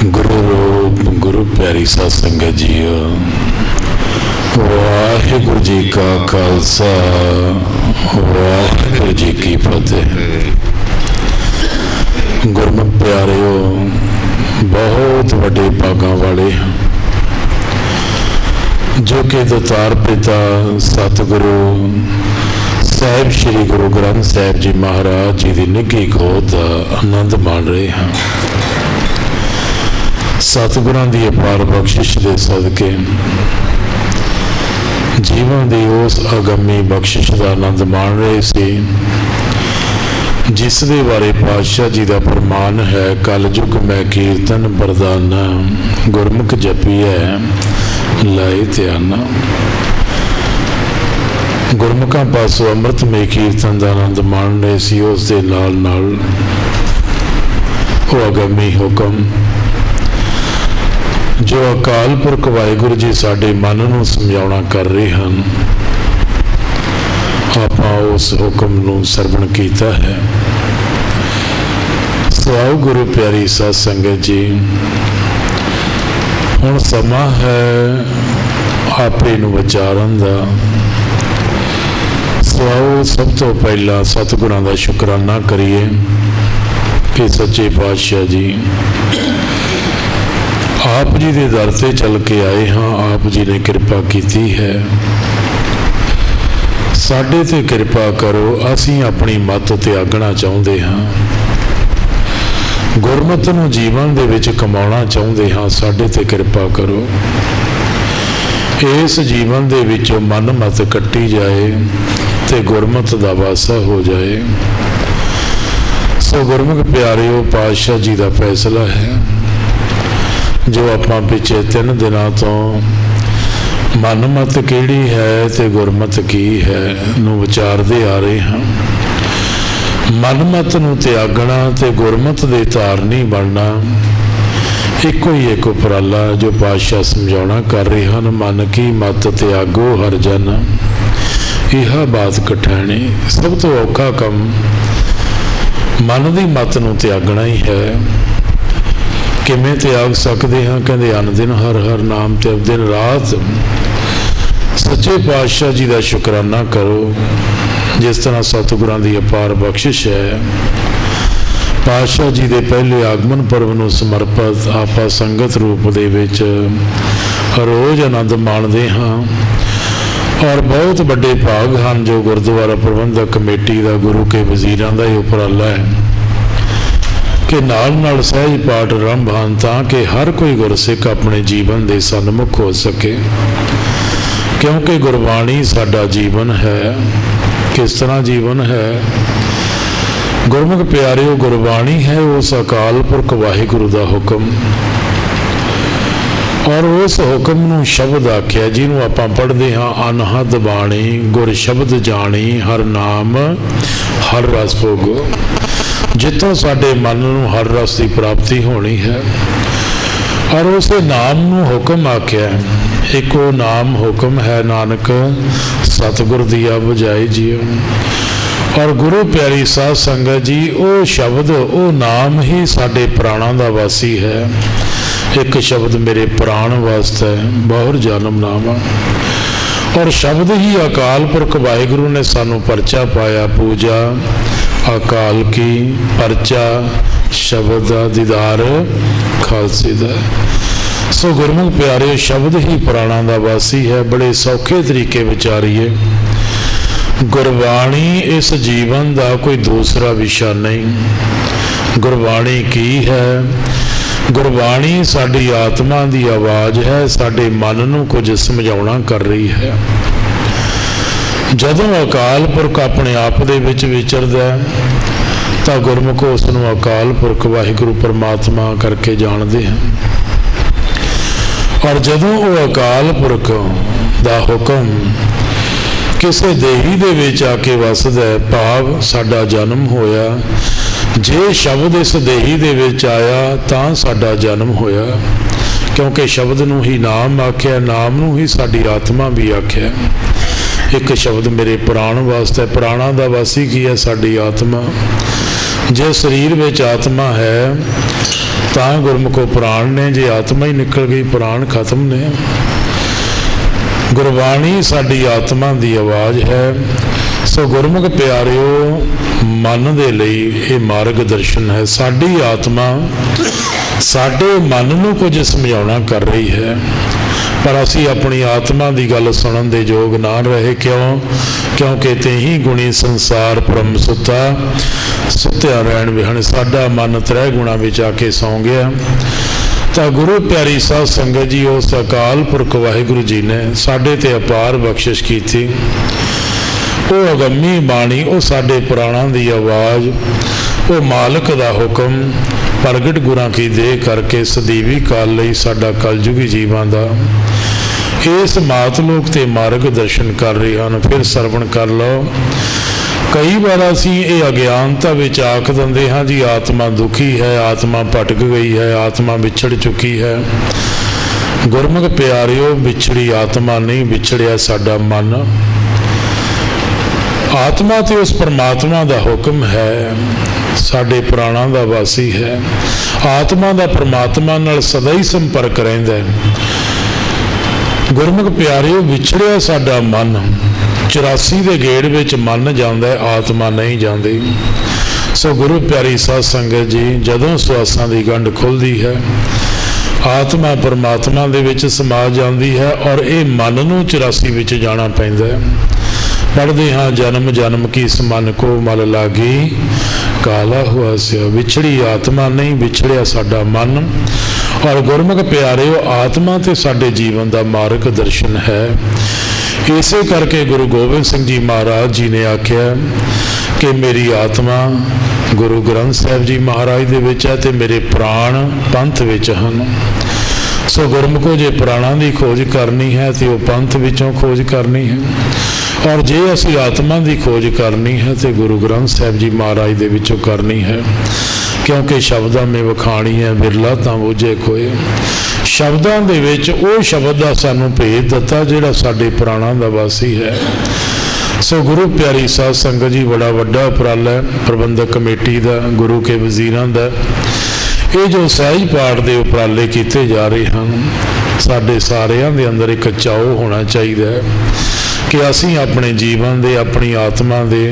गुरु रूप गुरु प्यारी साध संगत जीओ, वाहिगुरु जी का खालसा वाहिगुरु जी की फतेह। गुरमुख प्यारिओ, बहुत वड्डे भागां वाले हैं जो कि दतार पिता सतगुरु साहिब श्री गुरु ग्रंथ साहिब जी महाराज जी की निघी गोद का आनंद मान रहे हैं। सतगुरां दी अपार बख्शिश दे सदके जीवन की उस आगामी बख्शिश का आनंद मान रहे सी जिस दे बारे पातशाह जी का फरमान है, कल युग मैं कीर्तन बरदाना गुरमुख जपी है लाए ध्याना। गुरमुखां पासों अमृतमय कीर्तन का आनंद मान रहे सी। उस दे नाल नाल वो आगामी हुक्म जो अकाल पुरख वाहिगुरु जी साडे मन नूं समझाउणा कर रहे हैं, आपां उस हुक्म नूं सरवण कीता है। सो गुरु प्यारी साध संगत जी, हुण समा है आपे नूं विचारन दा। सो आओ सब तो पहला सतगुरां दा शुकराना करिए कि सच्चे पातशाह जी आप जी के दर से चल के आए हाँ। आप जी ने कृपा की है, साडे ते कृपा करो। असी अपनी मत त्यागना चाहते हाँ, गुरमत नूं जीवन दे विच कमाउणा चाहते हाँ। साडे ते कृपा करो, इस जीवन दे विचों मन मत कट्टी जाए ते गुरमत दा वासा हो जाए। सो गुरमुख प्यारिओ, पातशाह जी का फैसला है जो आपां पिछे 3 दिनों तो मन मत किहड़ी है ते गुरमत की है नूं विचारदे आ रहे हैं। मन मत नूं त्यागना ते गुरमत दे धारनी बनना इको ही एक उपराला जो पातशाह समझाउणा कर रहे हैं। मन की मत त्यागो हर जन, यह बात कठैनी। सब तो औखा कम मन की मत नूं त्यागना ही है। किमें त्याग सकते हैं? कहते अन दिन हर हर नाम ते दिन रात सच्चे पातशाह जी का शुकराना करो। जिस तरह सतगुरां की अपार बख्शिश है, पातशाह जी के पहले आगमन पर्व नूं समर्पित आपा संगत रूप दे विच रोज़ आनंद माणदे हाँ। और बहुत बड़े भाग हैं जो गुरुद्वारा प्रबंधक कमेटी का गुरु के वजीरां दा ही उपराला है कि नाल नाल सहज पाठ आरंभ हैं ताकि हर कोई गुरसिख अपने जीवन के सन्मुख हो सके। क्योंकि गुरबाणी साडा जीवन है। किस तरह जीवन है? गुरमुख प्यारिओ, गुरबाणी है उस अकाल पुरख वाहिगुरु का हुक्म, और उस हुक्म नूं शब्द आख्या जिन्हों आपां पढ़ते हाँ। अनहद बाणी गुर शब्द जानी, हर नाम हर रस भोगो। जितों साडे मन नूं हर रस की प्राप्ति होनी है, और उस नाम नूं हुक्म आख्या। एक वो नाम हुक्म है, नानक सतगुर दिया बुझाई जियो। और गुरु प्यारी साध संगत जी, वो शब्द वो नाम ही साडे प्राणां दा वासी है। एक शब्द मेरे प्राण वास्ते बहुर जन्म नाम, और शब्द ही अकाल पुरख वाहिगुरु ने सानू परचा पाया। पूजा अकाल की, परचा शब्द दा, दीदार खालसे दा। सो गुरमुख प्यारे, शब्द ही प्राणा दा वासी है। बड़े सौखे तरीके विचारिए। गुरबाणी इस जीवन का कोई दूसरा विषय नहीं। गुरबाणी की है? गुरबाणी साडी आत्मा की आवाज़ है, साडे मन नूं कुछ समझाउणा कर रही है। जदों अकाल पुरख अपने आप दे विच विचरदा तां गुरमुख उसनूं अकाल पुरख वाहिगुरु परमात्मा करके जानते हैं। और जदों वो अकाल पुरख दा हुक्म किसी देही दे विच आके वसदा, भाव साडा जन्म होया। जे शब्द इस देही दे विच आया तां साडा जन्म होया, क्योंकि शब्द नूं ही नाम आख्या, नाम नूं ही साडी आत्मा भी आख्या। एक शब्द मेरे प्राण वास्ते, प्राणा दा वासी की है साडी आत्मा। जे शरीर विच आत्मा है तां गुरमुखो प्राण ने, जे आत्मा ही निकल गई प्राण खत्म ने। गुरबाणी साडी आत्मा की आवाज़ है। सो गुरमुख प्यारिओ, मन दे लई ये मार्ग दर्शन है। साडी आत्मा साडे मन नूं कुछ समझाउणा कर रही है, पर असी अपनी आत्मा की गल सुनन दे योग ना रहे। क्यों? क्योंकि तेही गुणी संसार परम सुता, सुत्या रहन विहण। साडा मन त्रै गुणा विच आके सौ गया। तो गुरु प्यारी साध संगत जी, उस अकाल पुरख वाहिगुरु जी ने साडे ते अपार बख्शिश की थी। वो अगम्मी बाणी, वो साडे पुराणा दी आवाज़, वो मालक दा हुक्म प्रगट गुरां की देह करके सदीवी काल लई साडा कलयुगी जीवां दा इस मातलोक ते मार्ग दर्शन कर रहे हैं। फिर सरवण कर लो। कई बार असी ये अज्ञानता विच आख दिंदे हाँ जी, आत्मा दुखी है, आत्मा भटक गई है, आत्मा विछड़ चुकी है। गुरमुख प्यारिओ, विछड़ी आत्मा नहीं, विछड़िया साडा मन। आत्मा ते उस परमात्मा दा हुक्म है, साडे प्राणा दा वासी है। आत्मा दा परमात्मा नाल सदा ही संपर्क रहिंदा है। गुरमुख प्यारिओ, विछड़िया साडा मन। 84 दे गेड़ विच मन जांदा है, आत्मा नहीं जांदी। सो गुरु प्यारी साध संगत जी, जदों सुआसां दी गंढ खुलदी है, आत्मा परमात्मा दे विच समा जांदी है और ये मन नूं 84 विच जाना पैंदा है। पढ़ते हाँ, जन्म जन्म की इस मन को मल लागी, काला हुआ से। विछड़ी आत्मा नहीं, विछड़िया साडा मन। और गुरमुख प्यारिओ, आत्मा ते साडे जीवन का मार्ग दर्शन है। इसे करके गुरु गोबिंद सिंह जी महाराज जी ने आख्या कि मेरी आत्मा गुरु ग्रंथ साहिब जी महाराज दे विच है ते मेरे प्राण पंथ विच हन। सो गुरमुखो, जे प्राणा की खोज करनी है तो वह पंथ विचों खोज करनी है, और जे असी आत्मा की खोज करनी है तो गुरु ग्रंथ साहिब जी महाराज दे विचों करनी है। क्योंकि शब्दां में वखाणी है, बिरला तां बूझे कोई। शब्दां दे विच वो शब्द दा सानूं भेद दिता जिहड़ा साडे प्राणां दा वासी है। सो गुरु प्यारी साध संगत जी, बड़ा वड्डा उपराला है प्रबंधक कमेटी का, गुरु के वजीरां दा। ये जो सहज पाठ के उपराले किए जा रहे हैं, साडे सारियां दे अंदर एक चाओ होना चाहिए कि असी अपने जीवन दे, अपनी आत्मा दे,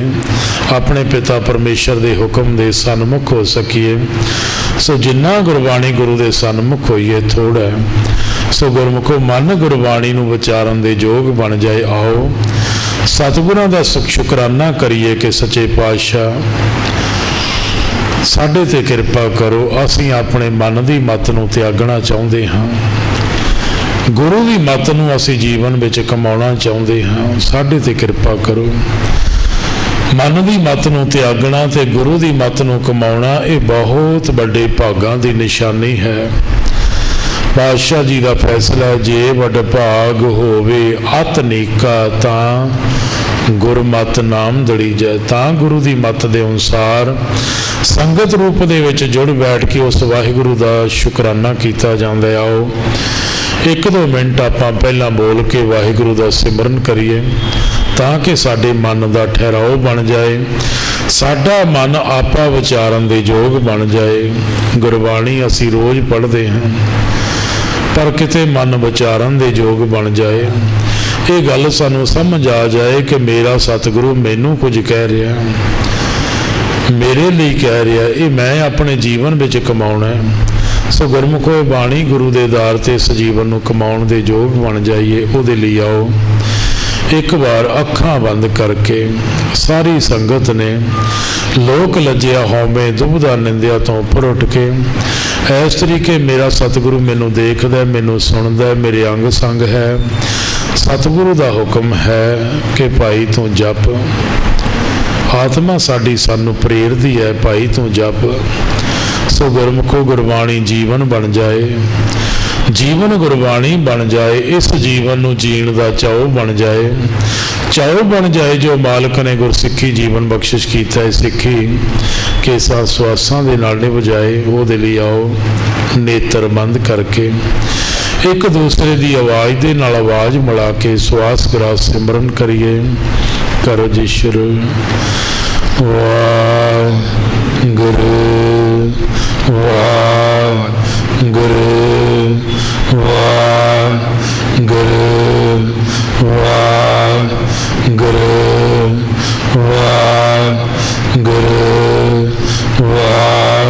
अपने पिता परमेश्वर के हुक्म दे सन्मुख हो सकीए। सो जिन्ना गुरबाणी गुरु दे सन्मुख होइए थोड़ा है। सो गुरमुखो, मन गुरबाणी नूं विचारन दे योग बन जाए। आओ सतगुरां दा शुकराना करिए कि सच्चे पातशाह साडे ते किरपा करो। असी अपने मन की मत नूं त्यागना चाहुंदे हां, गुरु की मत नूं असी जीवन विच कमाउणा चाहुंदे हां। साडे ते किरपा करो। मन की मत नूं त्यागना ते गुरु की मत नूं कमाउणा, ये बहुत बड़े भागां की निशानी है। पातशाह जी का फैसला, जे वड भाग होवे अत नीका तां गुरमत नाम दड़ी जाए। तां गुरु की मत के अनुसार संगत रूप दे विच जुड़ बैठ के उस वाहिगुरु का शुकराना किया जाता है। आओ 1-2 मिनट आपां पहला बोल के वाहिगुरु का सिमरन करिए ताकि साडे मन का ठहराव बन जाए, साडा मन आपा विचारन दे योग बन जाए। गुरबाणी असी रोज़ पढ़ते हैं, पर किते मन विचारन दे योग बन जाए। ये गल सानू समझ आ जाए कि मेरा सतगुरु मैनू कुछ कह रहा, मेरे लिए कह रहा, ये मैं अपने जीवन विच कमाउणा है। सो गुरमुखो, बाणी गुरु दे आधार ते इस जीवन नूं कमाउण दे योग बन जाइए। उहदे लई आओ एक बार अखां बंद करके सारी संगत ने लोक लज्जिया हौमे दुबदा निंदिया तो उपर उठ के इस तरीके मेरा सतगुरु मैनू देखदा, मैनू सुनदा, मेरे अंग संग है। सतगुरु का हुक्म है कि भाई तू जप, आत्मा साडी सानू प्रेरदी है, भाई तू जप। सो गुरमुखो, गुरबाणी जीवन बन जाए, जीवन गुरबाणी बन जाए। इस जीवन नू जीण दा चाओ बन जाए, चाओ बन जाए जो मालिक ने गुरसिੱਖੀ जीवन बख्शिश किया है। सिੱਖੀ के श्वासां दे नाल निभ जाए। उहदे लई आओ नेत्र बंद करके एक दूसरे की आवाज़ दे नाल आवाज़ मिला के श्वास ग्रास सिमरन करिए। करो जी शुरू। वाहिगुरू वाहिगुरू।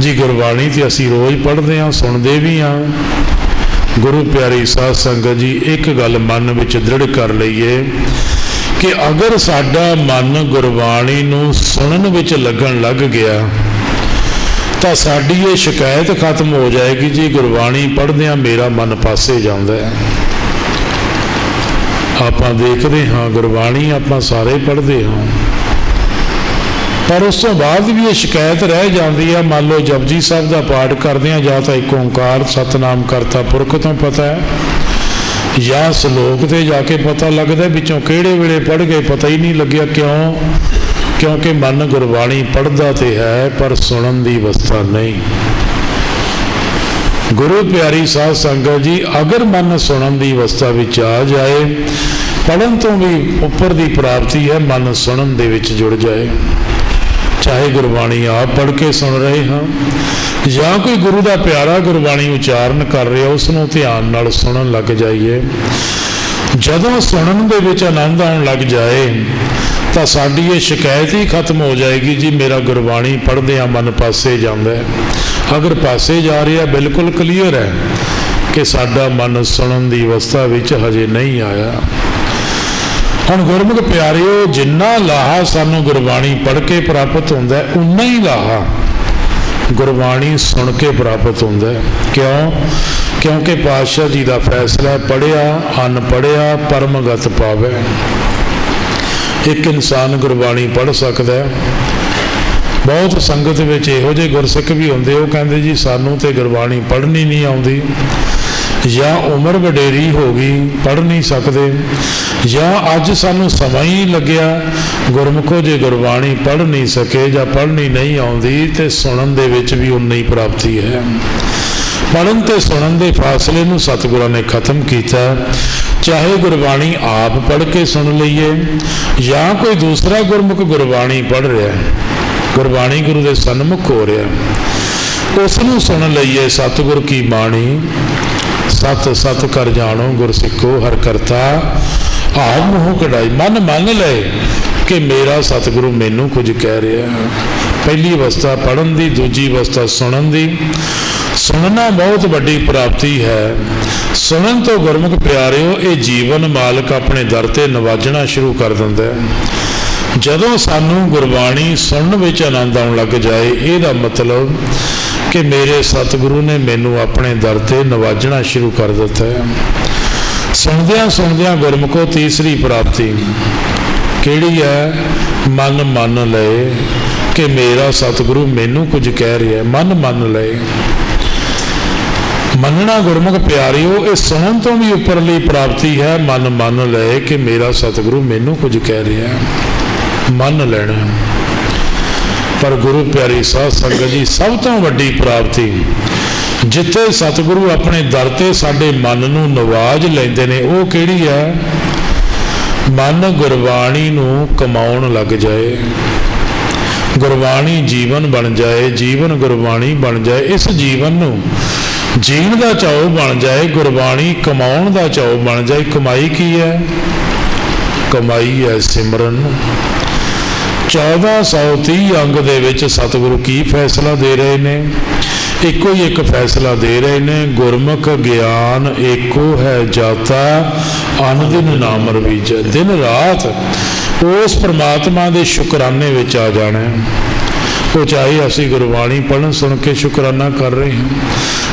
जी गुरबाणी तो असी रोज़ पढ़ते हाँ, सुनते भी हाँ। गुरु प्यारी साध संगत जी, एक गल मन में दृढ़ कर लईए कि अगर साडा मन गुरबाणी नूं सुनन विच लगन लग गया तो साडी ये शिकायत खत्म हो जाएगी जी, गुरबाणी पढ़दे मेरा मन पासे जांदा है। आपां देखते हाँ गुरबाणी आपां सारे पढ़ते हाँ, पर उस तो बाद भी ये शिकायत रह जाती है। मान लो जपजी साहब का पाठ करते हैं, या तो एक ओंकार सतनाम करता पुरख तो पता है, या सलोक ते जाके पता लगता है, बिचों किहड़े वेले पढ़ गए पता ही नहीं लग्या। क्यों? क्योंकि मन गुरबाणी पढ़ता तो है पर सुनन की अवस्था नहीं। गुरु प्यारी साध संगत जी, अगर मन सुनन की अवस्था विच आ जाए, पढ़न तो भी उपर की प्राप्ति है, मन सुनन दे विच जुड़ जाए। चाहे गुरबाणी आप पढ़ के सुन रहे हाँ, या कोई गुरु का प्यारा गुरबाणी उच्चारण कर रहे हो, उसनों ध्यान नाल सुनन लग जाइए। जदों सुनन दे विच आनंद आउण लग जाए तो साडी ये शिकायत ही खत्म हो जाएगी जी, मेरा गुरबाणी पढ़दे मन पासे जांदा है। अगर पासे जा रहा बिल्कुल क्लीयर है कि साडा मन सुनन की अवस्था विच हजे नहीं आया। हुण गुरमुख प्यारिओ, जिन्ना लाहा सानू गुरबाणी पढ़ के प्राप्त होंदा है, उन्ना ही लाहा गुरबाणी सुन के प्राप्त होंदा है। क्यों? क्योंकि पातशाह जी का फैसला, पढ़िया अनपढ़िया परमगत पावे। एक इंसान गुरबाणी पढ़ सकता है। बहुत संगत विच इहो जिहे गुरसिख भी होंदे, वो कहंदे जी सानू ते गुरबाणी पढ़नी नहीं आउंदी, या उम्र वडेरी हो गई पढ़ नहीं सकते, या अज सानू समा ही लग्या गुरमुखो जे गुरबाणी पढ़ नहीं सके या पढ़नी नहीं आउंदी ते सुनन दे विच भी उन्नी ही प्राप्ति है। पढ़न ते सुनन दे फासले नूं सतगुरां ने खत्म कीता। चाहे गुरबाणी आप पढ़ के सुन लईए, या कोई दूसरा गुरमुख गुरबाणी पढ़ रहा है, गुरबाणी गुरु दे सन्मुख हो रहा है, उसनूं सुन लईए। सतगुर की बाणी सत सत कर जानो गुर सिखो हर करता आप मुँह कढ़ाई। मन ले कि मेरा सतगुरु मैनू कुछ कह रहा है। पहली अवस्था पढ़न की, दूजी अवस्था सुनन की। सुनना बहुत बड़ी प्राप्ति है। सुनन तो गुरमुख प्यारिओ, ये जीवन मालक अपने दर ते नवाजना शुरू कर दिंदा है। जदों सानू गुरबाणी सुनन विच आनंद आउण लग जाए, इहदा मतलब कि मेरे सतगुरु ने मैनू अपने दर ते नवाजना शुरू कर दिता है। सुनदियां सुनदियां गुरमुखो, तीसरी प्राप्ति किहड़ी है? मन लए कि मेरा सतगुरु मैनू कुछ कह रहा है। मन लए। मनना गुरमुख प्यारिओ, ये सुनन तो भी उपरली प्राप्ति है। मन लए कि मेरा सतगुरु मैनू कुछ कह रहा है। मन लेना। पर गुरु प्यारी साध संगत जी, सब तो वड्डी प्राप्ति जिथे सतगुरु अपने दर ते साडे मन नूं नवाज लैंदे ने, वो किहड़ी है? मन गुरबाणी नूं कमाउण लग जाए, गुरबाणी जीवन बन जाए, जीवन गुरबाणी बन जाए, इस जीवन नूं जीण दा चाओ बन जाए, गुरबाणी कमाउण दा चाओ बन जाए। कमाई की है? कमाई है सिमरन। 1430 अंग दे विच सतगुरु की फैसला दे रहे ने? एको ही एक फैसला दे रहे ने, गुरमुख ज्ञान एको है जाता अन दिन नाम रवीजा। दिन रात उस परमात्मा के शुकराने विच आ जाना है। वो चाहे असी गुरबाणी पढ़न सुन के शुकराना कर रहे हैं,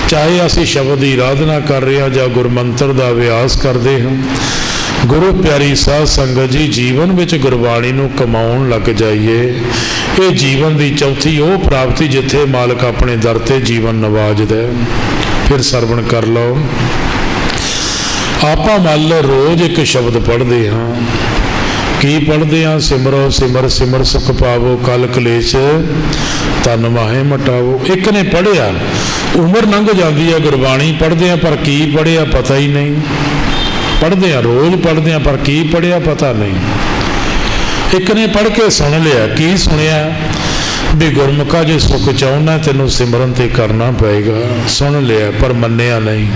चाहे असी शब्द की आराधना कर रहे हैं या गुरमंत्र का अभ्यास करते हैं। गुरु प्यारी साध संगत जी, जीवन विच गुरबाणी नूं कमाउण लग जाइए। ये जीवन की चौथी वो प्राप्ति जिथे मालक अपने दर ते जीवन नवाजदा है। फिर सरवण कर लो। आपां मान लो रोज़ एक शब्द पढ़ते हाँ। की पढ़ते हाँ? सिमरो सिमर सिमर सुख पावो, कल कलेश तन माहे मटावो। एक ने पढ़िया, उम्र लंघ जाती है, गुरबाणी पढ़ते हैं पर की पढ़िया पता ही नहीं। पढ़ते हैं रोज़ पढ़ते हैं पर की पढ़िया पता नहीं। एक ने पढ़ के सुन लिया, की सुनिया भी गुरमुखा जे सुख चाहना तेनों सिमरन ते करना पएगा। सुन लिया पर मन्निया नहीं।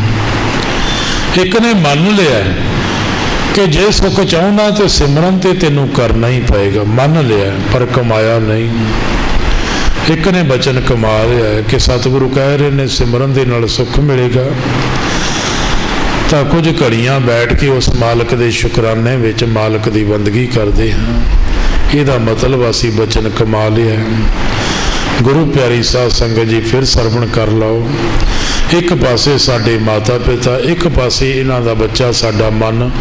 एक ने मन लिया कि जे सुख चाहना तो सिमरन ते तेनों करना ही पएगा। मन लिया पर कमाया नहीं। एक ने बचन कमा लिया है कि सतगुरु कह रहे ने सिमरन दे नाल सुख मिलेगा, तो कुछ घड़ियां बैठ के उस मालिक के शुकराने विच मालिक की बंदगी करते हाँ। इहदा मतलब असी बचन कमा लिया है। गुरु प्यारी साध संगत जी फिर सरवण कर लो। एक पासे साडे माता पिता, एक पासे इन्हां दा बच्चा साडा मन,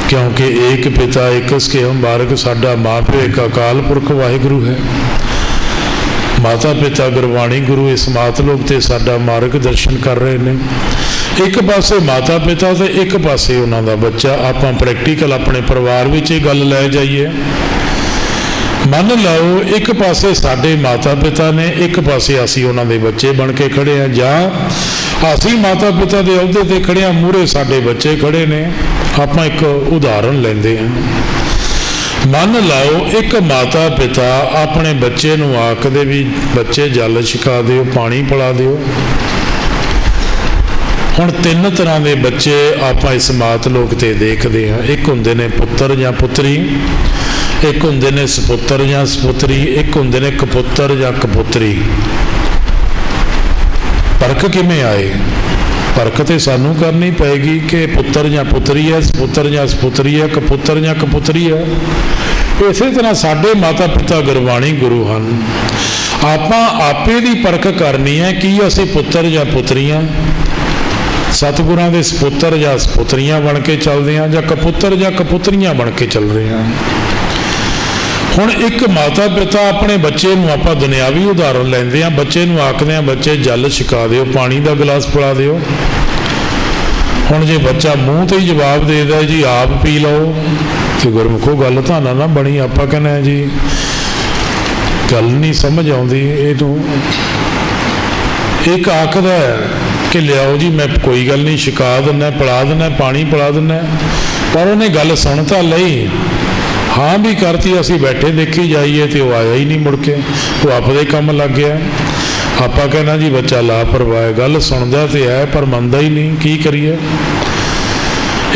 क्योंकि एक पिता एक स्केम मार्ग साडा माँ प्यो एक अकाल पुरख वाहिगुरु है। माता पिता गुरबाणी गुरु इस मातलोक ते साडा मार्ग दर्शन कर रहे ने। एक पासे माता पिता ते एक पासे उन्हां दा बच्चा। आपां प्रैक्टिकल अपने परिवार विच ये गल लै जाइए। मन लो एक पासे साडे माता पिता ने, एक पासे असी उन्हां दे बच्चे बन के खड़े हैं, जां असी माता पिता दे अहुदे ते खड़े हैं, मूहरे साडे बच्चे खड़े ने। आपां एक उदाहरण लैंदे हैं। मन लाओ एक माता पिता अपने बच्चे नूं आखदे भी बच्चे जल छका दिओ, पानी पिला दिओ। हुण तीन तरह के बच्चे आपां इस मातलोक ते देखदे हां। एक हुंदे ने पुत्तर जां पुत्री, एक हुंदे ने सपुत्तर जां सपुत्री, एक हुंदे ने कपुत्तर जां कपुत्री। फर्क किवें आए? फर्क तो सानू करनी पेगी कि पुत्र जां पुत्री है, सपुत्र जां सपुत्री है, कपुत्र जां कपुत्री है। इस तरह साडे माता पिता गुरबाणी गुरु हैं। आपां आपे दी परख करनी है कि असीं पुत्र जां पुत्रियां, सतगुरां दे सपुत्र जां सपुत्रियां बन के चलदे हां, जां कपुत्र जां कपुत्रियां बन के चल रहे हैं। हुण एक माता पिता अपने बच्चे नूं आपां दुनियावी उदाहरण लैंदे हां। बच्चे नूं आखदे हां बच्चे जल छका दिओ, पानी का गिलास पिला दिओ। हुण जे बच्चा मूँह ते ही जवाब दे दे जी आप पी लो, तो गुरमुखो गल तां ना बनी। आपां कहने जी गल नहीं समझ आउंदी। इहनूं एक आखदा कि लियाओ जी मैं कोई गल नहीं छका दिंदा, पिला दिंदा, पानी पिला दिंदा, पर उन्हें गल सुन तां लई, हाँ भी करती, असी बैठे देखी जाइए तो वह आया ही नहीं मुड़ के, वो आपदे काम लग गया। आपा कहना जी बच्चा लापरवाह है, गल सुनता तो है पर मनता ही नहीं, की करिए।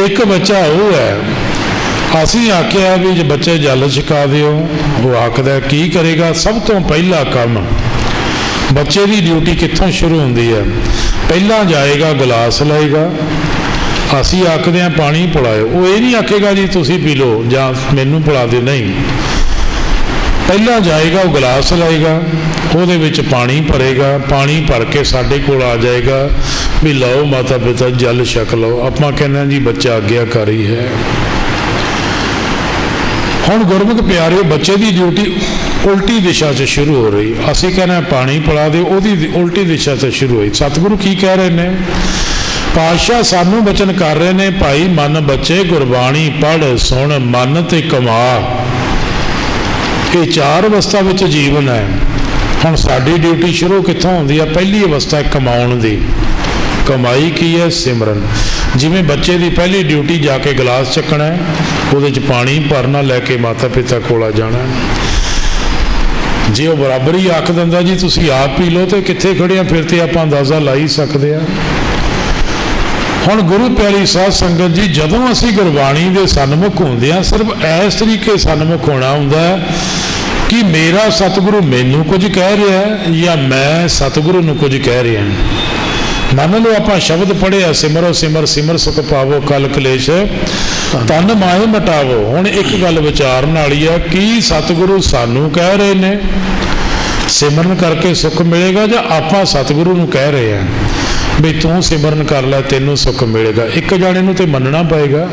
एक बच्चा वो है असी आख्या भी जो बच्चे जल छका दिओ, वो आखदा की करेगा। सब तो पहला काम बच्चे की ड्यूटी कित्थों शुरू होंदी है? पहला जाएगा गिलास लाएगा, असी आखदे हां पानी पिलाओ, वो ये नहीं आखेगा जी तुसी पी लो जां मैनू पिला दो, नहीं। पहला जाएगा वो गिलास लाएगा, ਉਹਦੇ ਵਿੱਚ पानी भरेगा, पानी भर के साढ़े कोल आ जाएगा भी लो माता पिता जल छक लो। आपां कहने जी बच्चा आग्याकारी है। हुण गुरमुख प्यारे बच्चे की ड्यूटी उल्टी दिशा से शुरू हो रही। असी कहने पानी पिला दो, ਉਹਦੀ उल्टी दिशा से शुरू हुई। सतगुरु की कह रहे हैं? पातशाह सानू बचन कर रहे हैं, भाई मन बच्चे गुरबाणी पढ़ सुन मन ते कमा। ये चार अवस्था विच जीवन है। हुण साडी ड्यूटी शुरू कित्थों होंदी है? पहली अवस्था है कमाउण दी। कमाई की है? सिमरन। जिवें बच्चे की पहली ड्यूटी जाके गिलास चकना है, उहदे च पानी भरना, लैके माता पिता कोल जाना। जे वो बराबर ही आख दिंदा जी तुसीं आप पी लो, तो कित्थे खड़े आ, फिर तो आपां अंदाज़ा ला ही सकदे आ। हुण गुरु प्यारी साध संगत जी जदों असी गुरबाणी के सन्मुख होंदे हां, सिर्फ इस तरीके सन्मुख होना हुंदा है कि मेरा सतगुरु मैनू कुछ कह रहा है या मैं सतगुरु नूं कुछ कह रहा। मान लो आपां शब्द पढ़िया सिमरो सिमर सिमर सुख पावो कल कलेश तन माए मटावो। हुण एक गल विचारन वाली है कि सतगुरु सानू कह रहे ने सिमरन करके सुख मिलेगा, या आपां सतगुरु नूं कह रहे हैं भी तू सिमरन कर लै तेनों सुख मिलेगा। एक जाने नूं ते मनना पएगा।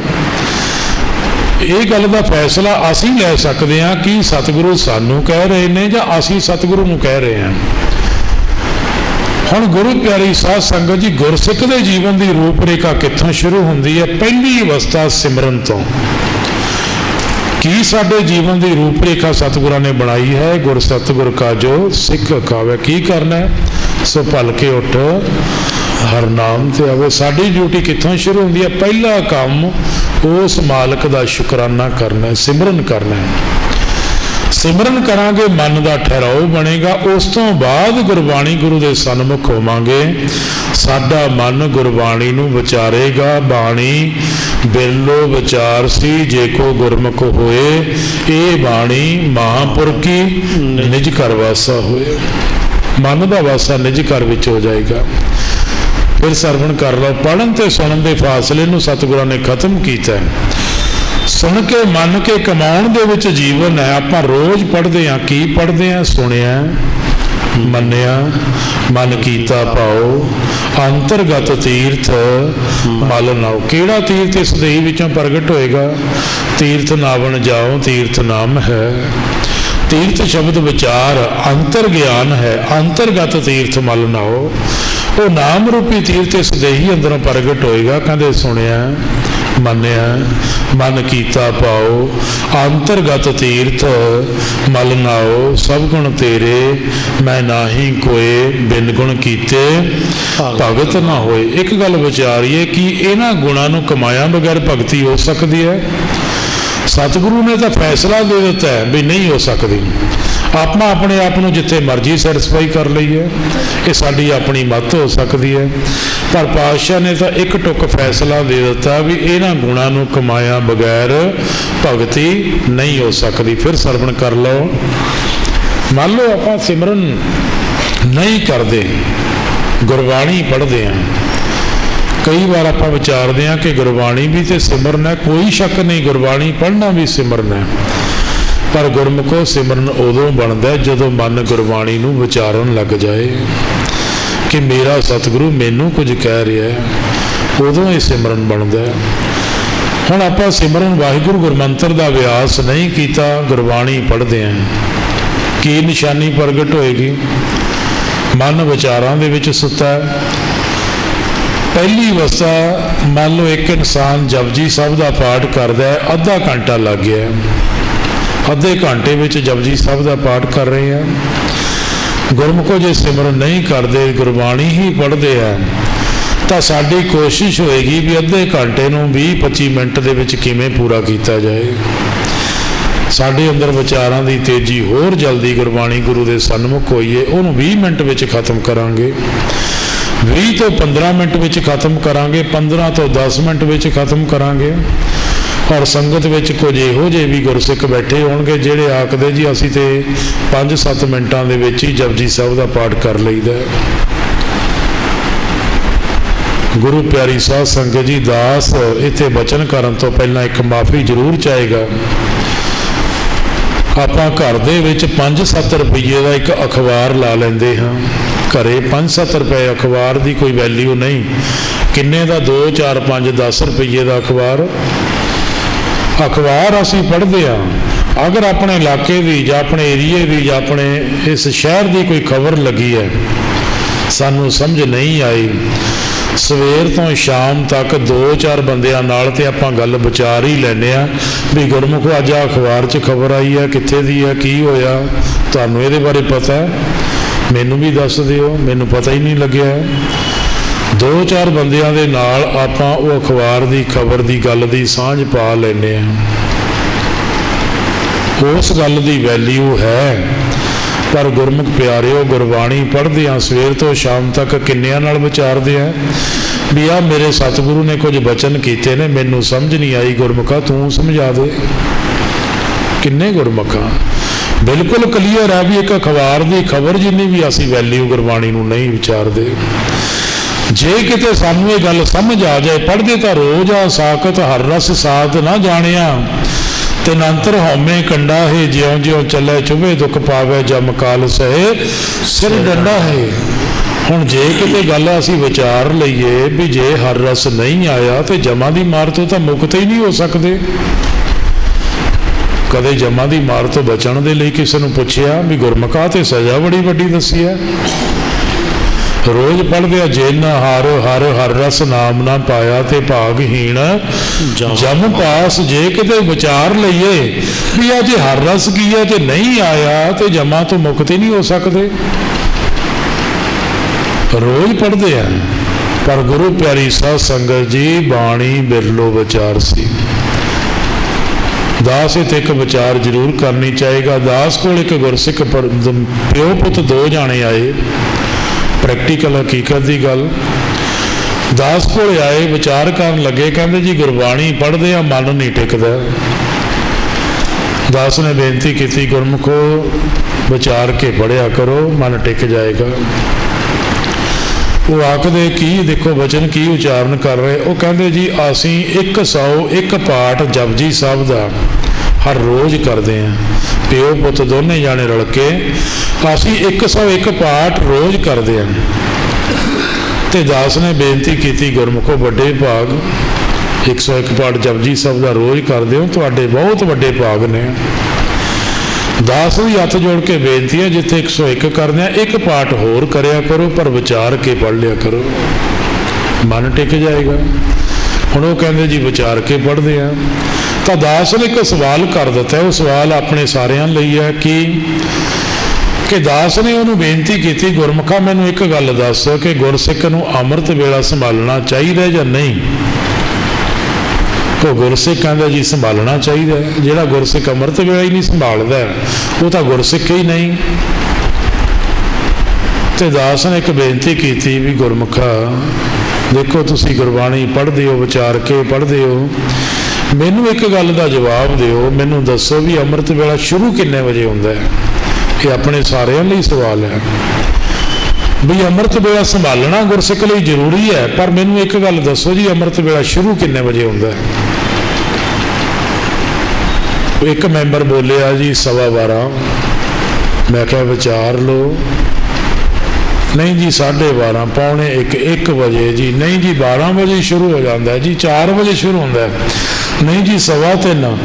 ये गल का फैसला असी लै सकते हैं कि सतगुरु सानू कह रहे हैं या असी सतगुरु नूं कह रहे हैं। हुण गुरु प्यारी साध संगत जी गुरसिख के जीवन की रूपरेखा कित्थों शुरू होंदी है? पहली अवस्था सिमरन तो। की साडे जीवन की रूपरेखा सतगुरां ने बनाई है? गुर सतगुर का जो सिख खावे। की करना है? सो भल के उठ हर नाम ते आवे। साडी ड्यूटी कित्थों शुरू होंदी है? पहला काम उस मालिक का शुकराना करना है, सिमरन करना है। सिमरन करांगे मन का ठहराओ बनेगा। उस तो बाद गुरबाणी गुरु के सन्मुख होवांगे। साडा मन गुरबाणी नूं विचारेगा। बाणी बिरलो विचार सी जे को गुरमुख होए, ये बाणी महापुर की निज घर वासा होए। मन का वासा निज घर विच हो जाएगा। फिर सरवण कर लो। पढ़न ते सुनन के फासले नूं सतगुरां ने खत्म किया। सुन के मन के कमाउण दे विच जीवन है। आपां रोज़ पढ़दे हां। की पढ़दे हां? सुनिया, मन्निया, मन कीता पाओ, अंतरगत तीर्थ मल नाओ। किहड़ा तीर्थ इस देही विचों प्रगट होएगा? तीर्थ नावण जाओ, तीर्थ नाम है। तीर्थ शब्द विचार, अंतर ज्ञान है। अंतरगत तीर्थ मल नाओ। वो नाम रूपी तीर्थ इस देही अंदरों प्रगट होएगा। कहते सुनिया, मन्निया, मन कीता पाओ, अंतरगत तीर्थ मल नाओ। सब गुण तेरे मैं नाही कोए, बिन गुण कीते भगत ना होए। एक गल विचारीए कि इन्हां गुणां नूं कमाया बगैर भगती हो सकती है? सतगुरु ने तो फैसला दे दिता है भी नहीं हो सकती। आपां अपने आप को जिथे मर्जी सैटिस्फाई कर लईए, ये साडी अपनी मत हो सकती है। पर पातशाह ने तो एक टुक फैसला दे दिता भी इन्हां गुणां नूं कमाया बगैर भगती नहीं हो सकती। फिर सरवण कर लो। मान लो आपां सिमरन नहीं करते, गुरबाणी पढ़ते हैं। कई बार आप विचारते हैं कि गुरबाणी भी तो सिमरन है। कोई शक नहीं, गुरबाणी पढ़ना भी सिमरन है। पर गुरमुखो सिमरन उदों बनता है जदों मन गुरबाणी नूं विचारन लग जाए कि मेरा सतगुरु मैनू कुछ कह रहा है, उदों ही सिमरन बनता है। हुण आपां सिमरन वाहिगुरू गुरमंत्र का अभ्यास नहीं किया, गुरबाणी पढ़ते हैं, की निशानी प्रगट होएगी? मन विचारां दे विच सुता है। पहली अवस्था, मान लो एक इंसान जपजी साहब का पाठ करता है, अद्धा घंटा लग गया, अद्धे घंटे में जपजी साहब का पाठ कर रहे हैं। गुरमुखो जे सिमरन नहीं करते, गुरबाणी ही पढ़ते हैं, तो साडी कोशिश होएगी भी अद्धे घंटे नूं 20-25 मिनट दे विच किवें पूरा किया जाए। साडे अंदर विचारां दी तेजी होर जल्दी गुरबाणी गुरु के सन्मुख होईए, उहनूं 20 मिनट विच खत्म करांगे, 20 तो 15 मिनट विच खत्म करांगे, 15 तो 10 मिनट विच खत्म करांगे। और संगत विच कुछ इहो जे भी गुरसिख बैठे होणगे जिहड़े आखदे जी असीं ते 5-7 मिनटां दे विच ही जपजी साहब दा पाठ कर लईदा। गुरु प्यारी साध संगत जी, दास इत्थे बचन करन तो पहलां एक माफ़ी जरूर चाहेगा। आपां घर दे विच 5-7 रुपये का एक अखबार ला लैंदे हां। घरे 5-7 रुपए अखबार की कोई वैल्यू नहीं। किन्ने का 2, 4, 5, 10 रुपये का अखबार असीं पढ़ते हाँ। अगर अपने इलाके की या अपने एरिए की या अपने इस शहर की कोई खबर लगी है, सानू समझ नहीं आई, सवेर तो शाम तक 2-4 बंदियां नाल ते आपां गल विचार ही लैने आ भी गुरमुख अज अखबार च खबर आई है, कित्थे दी है, की होया, तुहानू इहदे बारे पता है? मैनू भी दस दिओ, मैनू पता ही नहीं लग्या। 2-4 बंदियां दे नाल आपां वो अखबार की खबर की गल की सांझ पा लैने आ। उस गल की वैल्यू है। पर गुरमुख प्यारिओ, गुरबाणी पढ़दे आ सवेर तो शाम तक किन्नियां नाल विचारदे आ भी आ मेरे सतगुरु ने कुछ बचन कीते ने, मैनू समझ नहीं आई, गुरमुखा तू समझा दे। किन्ने गुरमुखा बिल्कुल क्लीयर है भी एक अखबार की खबर जिन्नी भी असी वैल्यू गुरबाणी नूं नहीं विचारदे। जे किते सानू ये गल समझ आ जाए, पढ़दे तां रोज आ साकत हर रस साध ना जानिया, तिनंतर हौमे कंडा है, ज्यों ज्यों चले चुभे दुख पावे, जम काल सहे सिर डंडा है। हुण जे किते गल असी विचार लईए भी जे हर रस नहीं आया तो जमा की मार तो मुक्त ही नहीं हो सकते। कदे जमा की मार तो बचण दे लई किसी नूं पुछिया भी गुरमुखा ते सज़ा बड़ी वड्डी दसी है? रोज पढ़दे जिन हर हर हर रस नाम ना पाया ते भागहीन जम पास। जे किते विचार लईए भी अज हर रस की है जे नहीं आया तो जमा तो मुक्त ही नहीं हो सकते। रोज पढ़दे हैं पर गुरु प्यारी साध संगत जी बाणी बिरलो विचार सी। ਦਾਸ ਇੱਥੇ ਇੱਕ ਵਿਚਾਰ ਜ਼ਰੂਰ ਕਰਨੀ ਚਾਹੀਦਾ। ਦਾਸ ਕੋਲ ਇੱਕ ਗੁਰਸਿੱਖ ਪਿਓ ਪੁੱਤ ਦੋ ਜਾਣੇ ਆਏ, ਪ੍ਰੈਕਟੀਕਲ ਹਕੀਕਤ ਦੀ ਗੱਲ। ਦਾਸ ਕੋਲ ਆਏ, ਵਿਚਾਰ ਕਰਨ ਲੱਗੇ, ਕਹਿੰਦੇ ਜੀ ਗੁਰਬਾਣੀ ਪੜ੍ਹਦੇ ਆ, ਮਨ ਨਹੀਂ ਟਿਕਦਾ। ਦਾਸ ਨੇ ਬੇਨਤੀ ਕੀਤੀ, ਗੁਰਮੁਖੋ ਵਿਚਾਰ ਕੇ ਪੜ੍ਹਿਆ ਕਰੋ, ਮਨ ਟਿਕ ਜਾਏਗਾ। ਉਹ ਆਖਦੇ ਕੀ, ਦੇਖੋ ਵਚਨ ਕੀ ਉਚਾਰਨ ਕਰ ਰਹੇ। ਉਹ ਕਹਿੰਦੇ ਜੀ ਅਸੀਂ 101 ਪਾਠ ਜਪਜੀ ਸਾਹਿਬ ਦਾ ਹਰ ਰੋਜ਼ ਕਰਦੇ ਹਾਂ, ਪਿਓ ਪੁੱਤ ਦੋਨੇ ਜਾਣੇ ਰਲ ਕੇ ਅਸੀਂ 101 ਪਾਠ ਰੋਜ਼ ਕਰਦੇ ਹਾਂ। ਤੇ ਦਾਸ ਨੇ ਬੇਨਤੀ ਕੀਤੀ, ਗੁਰਮੁਖੋ ਵੱਡੇ ਭਾਗ, 101 ਪਾਠ ਜਪਜੀ ਸਾਹਿਬ ਦਾ ਰੋਜ਼ ਕਰਦੇ ਹੋ, ਤੁਹਾਡੇ ਬਹੁਤ ਵੱਡੇ ਭਾਗ ਨੇ। ਦਾਸ ਵੀ ਹੱਥ ਜੋੜ ਕੇ ਬੇਨਤੀ ਹੈ, ਜਿੱਥੇ 101 ਕਰਦੇ ਆ, ਇੱਕ ਪਾਠ ਹੋਰ ਕਰਿਆ ਕਰੋ, ਪਰ ਵਿਚਾਰ ਕੇ ਪੜ੍ਹ ਲਿਆ ਕਰੋ, ਮਨ ਟਿਕ ਜਾਏਗਾ। ਹੁਣ ਉਹ ਕਹਿੰਦੇ ਜੀ ਵਿਚਾਰ ਕੇ ਪੜ੍ਹਦੇ ਆ। ਤਾਂ ਦਾਸ ਨੇ ਇੱਕ ਸਵਾਲ ਕਰ ਦਿੱਤਾ। ਉਹ ਸਵਾਲ ਆਪਣੇ ਸਾਰਿਆਂ ਲਈ ਹੈ ਕਿ ਦਾਸ ਨੇ ਉਹਨੂੰ ਬੇਨਤੀ ਕੀਤੀ, ਗੁਰਮੁਖਾ ਮੈਨੂੰ ਇੱਕ ਗੱਲ ਦੱਸ ਕਿ ਗੁਰਸਿੱਖ ਨੂੰ ਅੰਮ੍ਰਿਤ ਵੇਲਾ ਸੰਭਾਲਣਾ ਚਾਹੀਦਾ ਜਾਂ ਨਹੀਂ। ਉਹ ਗੁਰਸਿੱਖ ਕਹਿੰਦਾ ਜੀ ਸੰਭਾਲਣਾ ਚਾਹੀਦਾ। ਜਿਹੜਾ ਗੁਰਸਿੱਖ ਅੰਮ੍ਰਿਤ ਵੇਲਾ ਹੀ ਨਹੀਂ ਸੰਭਾਲਦਾ ਉਹ ਤਾਂ ਗੁਰਸਿੱਖ ਹੀ ਨਹੀਂ। ਤੇ ਦਾਸ ਨੇ ਇੱਕ ਬੇਨਤੀ ਕੀਤੀ ਵੀ ਗੁਰਮੁਖਾ ਦੇਖੋ ਤੁਸੀਂ ਗੁਰਬਾਣੀ ਪੜ੍ਹਦੇ ਹੋ, ਵਿਚਾਰ ਕੇ ਪੜ੍ਹਦੇ ਹੋ, ਮੈਨੂੰ ਇੱਕ ਗੱਲ ਦਾ ਜਵਾਬ ਦਿਓ, ਮੈਨੂੰ ਦੱਸੋ ਵੀ ਅੰਮ੍ਰਿਤ ਵੇਲਾ ਸ਼ੁਰੂ ਕਿੰਨੇ ਵਜੇ ਹੁੰਦਾ ਹੈ। ਇਹ ਆਪਣੇ ਸਾਰਿਆਂ ਲਈ ਸਵਾਲ ਹੈ ਵੀ ਅੰਮ੍ਰਿਤ ਵੇਲਾ ਸੰਭਾਲਣਾ ਗੁਰਸਿੱਖ ਲਈ ਜ਼ਰੂਰੀ ਹੈ, ਪਰ ਮੈਨੂੰ ਇੱਕ ਗੱਲ ਦੱਸੋ ਜੀ ਅੰਮ੍ਰਿਤ ਵੇਲਾ ਸ਼ੁਰੂ ਕਿੰਨੇ ਵਜੇ ਹੁੰਦਾ ਹੈ। ਇੱਕ ਮੈਂਬਰ ਬੋਲਿਆ ਜੀ 12:15। ਮੈਂ ਕਿਹਾ ਵਿਚਾਰ ਲਓ। ਨਹੀਂ ਜੀ 12:30, ਪੌਣੇ 1 ਵਜੇ ਜੀ। ਨਹੀਂ ਜੀ 12 ਵਜੇ ਸ਼ੁਰੂ ਹੋ ਜਾਂਦਾ ਜੀ, 4 ਵਜੇ ਸ਼ੁਰੂ ਹੁੰਦਾ। ਨਹੀਂ ਜੀ 3:15।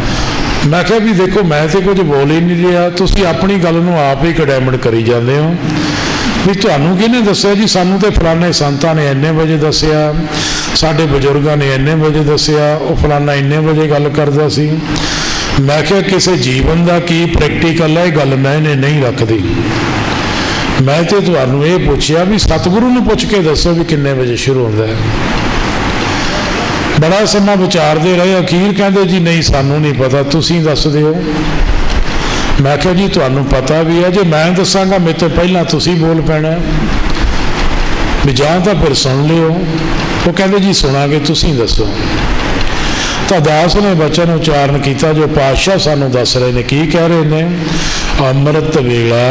ਮੈਂ ਕਿਹਾ ਵੀ ਦੇਖੋ ਮੈਂ ਤੇ ਕੁਝ ਬੋਲ ਹੀ ਨਹੀਂ ਰਿਹਾ, ਤੁਸੀਂ ਆਪਣੀ ਗੱਲ ਨੂੰ ਆਪ ਹੀ ਕਡੈਮਡ ਕਰੀ ਜਾਂਦੇ ਹੋ ਵੀ ਤੁਹਾਨੂੰ ਕਿਹਨੇ ਦੱਸਿਆ ਜੀ, ਸਾਨੂੰ ਤੇ ਫਲਾਣੇ ਸੰਤਾਂ ਨੇ ਇੰਨੇ ਵਜੇ ਦੱਸਿਆ, ਸਾਡੇ ਬਜ਼ੁਰਗਾਂ ਨੇ ਇੰਨੇ ਵਜੇ ਦੱਸਿਆ, ਉਹ ਫਲਾਣਾ ਇੰਨੇ ਵਜੇ ਗੱਲ ਕਰਦਾ ਸੀ। ਮੈਂ ਕਿਹਾ ਕਿਸੇ ਜੀਵਨ ਦਾ ਕੀ ਪ੍ਰੈਕਟੀਕਲ ਹੈ, ਇਹ ਗੱਲ ਮੈਂ ਨਹੀਂ ਰੱਖਦੀ। ਮੈਂ ਤੇ ਤੁਹਾਨੂੰ ਇਹ ਪੁੱਛਿਆ ਵੀ ਸਤਿਗੁਰੂ ਨੂੰ ਪੁੱਛ ਕੇ ਦੱਸੋ ਵੀ ਕਿੰਨੇ ਵਜੇ ਸ਼ੁਰੂ ਹੁੰਦਾ ਹੈ। ਬੜਾ ਸਮਾਂ ਵਿਚਾਰਦੇ ਰਹੇ, ਅਖੀਰ ਕਹਿੰਦੇ ਜੀ ਨਹੀਂ ਸਾਨੂੰ ਨਹੀਂ ਪਤਾ, ਤੁਸੀਂ ਦੱਸ ਦਿਓ। ਮੈਂ ਕਿਹਾ ਜੀ ਤੁਹਾਨੂੰ ਪਤਾ ਵੀ ਹੈ, ਜੇ ਮੈਂ ਦੱਸਾਂਗਾ ਮੇਰੇ ਤੋਂ ਪਹਿਲਾਂ ਤੁਸੀਂ ਬੋਲ ਪੈਣਾ ਵੀ, ਜਾਂ ਤਾਂ ਫਿਰ ਸੁਣ ਲਿਓ। ਉਹ ਕਹਿੰਦੇ ਜੀ ਸੁਣਾਂਗੇ, ਤੁਸੀਂ ਦੱਸੋ। ਤਾਂ ਦਾਸ ਨੇ ਬਚਨ ਉਚਾਰਨ ਕੀਤਾ ਜੋ ਪਾਤਸ਼ਾਹ ਸਾਨੂੰ ਦੱਸ ਰਹੇ ਨੇ। ਕੀ ਕਹਿ ਰਹੇ ਨੇ? ਅੰਮ੍ਰਿਤ ਵੇਲਾ।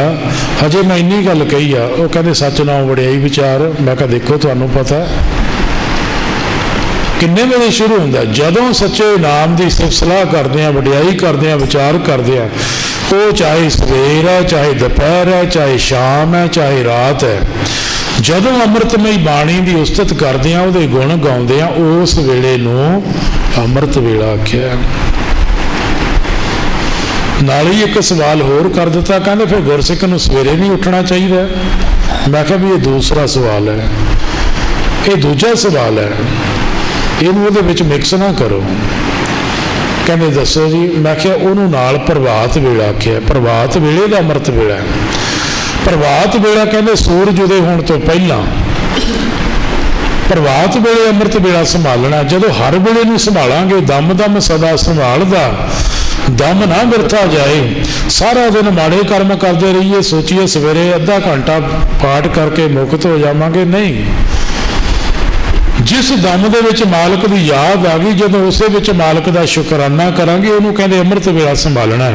ਹਜੇ ਮੈਂ ਇੰਨੀ ਗੱਲ ਕਹੀ ਆ। ਉਹ ਕਹਿੰਦੇ ਸੱਚ ਨਾਮ ਵਡਿਆਈ ਵਿਚਾਰ। ਮੈਂ ਕਿਹਾ ਦੇਖੋ ਤੁਹਾਨੂੰ ਪਤਾ ਕਿੰਨੇ ਵਜੇ ਸ਼ੁਰੂ ਹੁੰਦਾ? ਜਦੋਂ ਸੱਚੇ ਨਾਮ ਦੀ ਸਿਫਤ ਸਲਾਹ ਕਰਦੇ ਆ, ਵਡਿਆਈ ਕਰਦੇ ਆ, ਵਿਚਾਰ ਕਰਦੇ ਆ, ਉਹ ਚਾਹੇ ਸਵੇਰ ਹੈ, ਚਾਹੇ ਦੁਪਹਿਰ ਹੈ, ਚਾਹੇ ਸ਼ਾਮ ਹੈ, ਚਾਹੇ ਰਾਤ ਹੈ, ਜਦੋਂ ਅੰਮ੍ਰਿਤਮਈ ਬਾਣੀ ਦੀ ਉਸਤਤ ਕਰਦੇ ਆ, ਉਹਦੇ ਗੁਣ ਗਾਉਂਦੇ ਆ, ਉਸ ਵੇਲੇ ਨੂੰ ਅੰਮ੍ਰਿਤ ਵੇਲਾ ਆਖਿਆ। ਨਾਲ ਹੀ ਇੱਕ ਸਵਾਲ ਹੋਰ ਕਰ ਦਿੱਤਾ, ਕਹਿੰਦੇ ਫਿਰ ਗੁਰਸਿੱਖ ਨੂੰ ਸਵੇਰੇ ਵੀ ਉੱਠਣਾ ਚਾਹੀਦਾ। ਮੈਂ ਕਿਹਾ ਵੀ ਇਹ ਦੂਸਰਾ ਸਵਾਲ ਹੈ, ਇਹ ਦੂਜਾ ਸਵਾਲ ਹੈ, ਇਹਨੂੰ ਉਹਦੇ ਵਿੱਚ ਮਿਕਸ ਨਾ ਕਰੋ। ਕਹਿੰਦੇ ਦੱਸੋ ਜੀ। ਮੈਂ ਕਿਹਾ ਉਹਨੂੰ ਨਾਲ ਪ੍ਰਭਾਤ ਵੇਲਾ ਆਖਿਆ। ਪ੍ਰਭਾਤ ਵੇਲੇ ਦਾ ਅੰਮ੍ਰਿਤ ਵੇਲਾ। ਪ੍ਰਭਾਤ ਵੇਲਾ ਕਹਿੰਦੇ ਸੂਰਜ ਉਦੇ ਹੋਣ ਤੋਂ ਪਹਿਲਾਂ। ਪ੍ਰਭਾਤ ਵੇਲੇ ਅੰਮ੍ਰਿਤ ਵੇਲਾ ਸੰਭਾਲਣਾ। ਜਦੋਂ ਹਰ ਵੇਲੇ ਨੂੰ ਸੰਭਾਲਾਂਗੇ, ਦਮ ਸਦਾ ਸੰਭਾਲਦਾ, ਦਮ ਨਾ ਬਿਰਥਾ ਜਾਏ। ਸਾਰਾ ਦਿਨ ਮਾੜੇ ਕਰਮ ਕਰਦੇ ਰਹੀਏ, ਸੋਚੀਏ ਸਵੇਰੇ ਅੱਧਾ ਘੰਟਾ ਪਾਠ ਕਰਕੇ ਮੁਕਤ ਹੋ ਜਾਵਾਂਗੇ, ਨਹੀਂ। ਜਿਸ ਦਮ ਦੇ ਵਿੱਚ ਮਾਲਕ ਦੀ ਯਾਦ ਆ ਗਈ, ਜਦੋਂ ਉਸੇ ਵਿੱਚ ਮਾਲਕ ਦਾ ਸ਼ੁਕਰਾਨਾ ਕਰਾਂਗੇ, ਉਹਨੂੰ ਕਹਿੰਦੇ ਅੰਮ੍ਰਿਤ ਵੇਲਾ ਸੰਭਾਲਣਾ।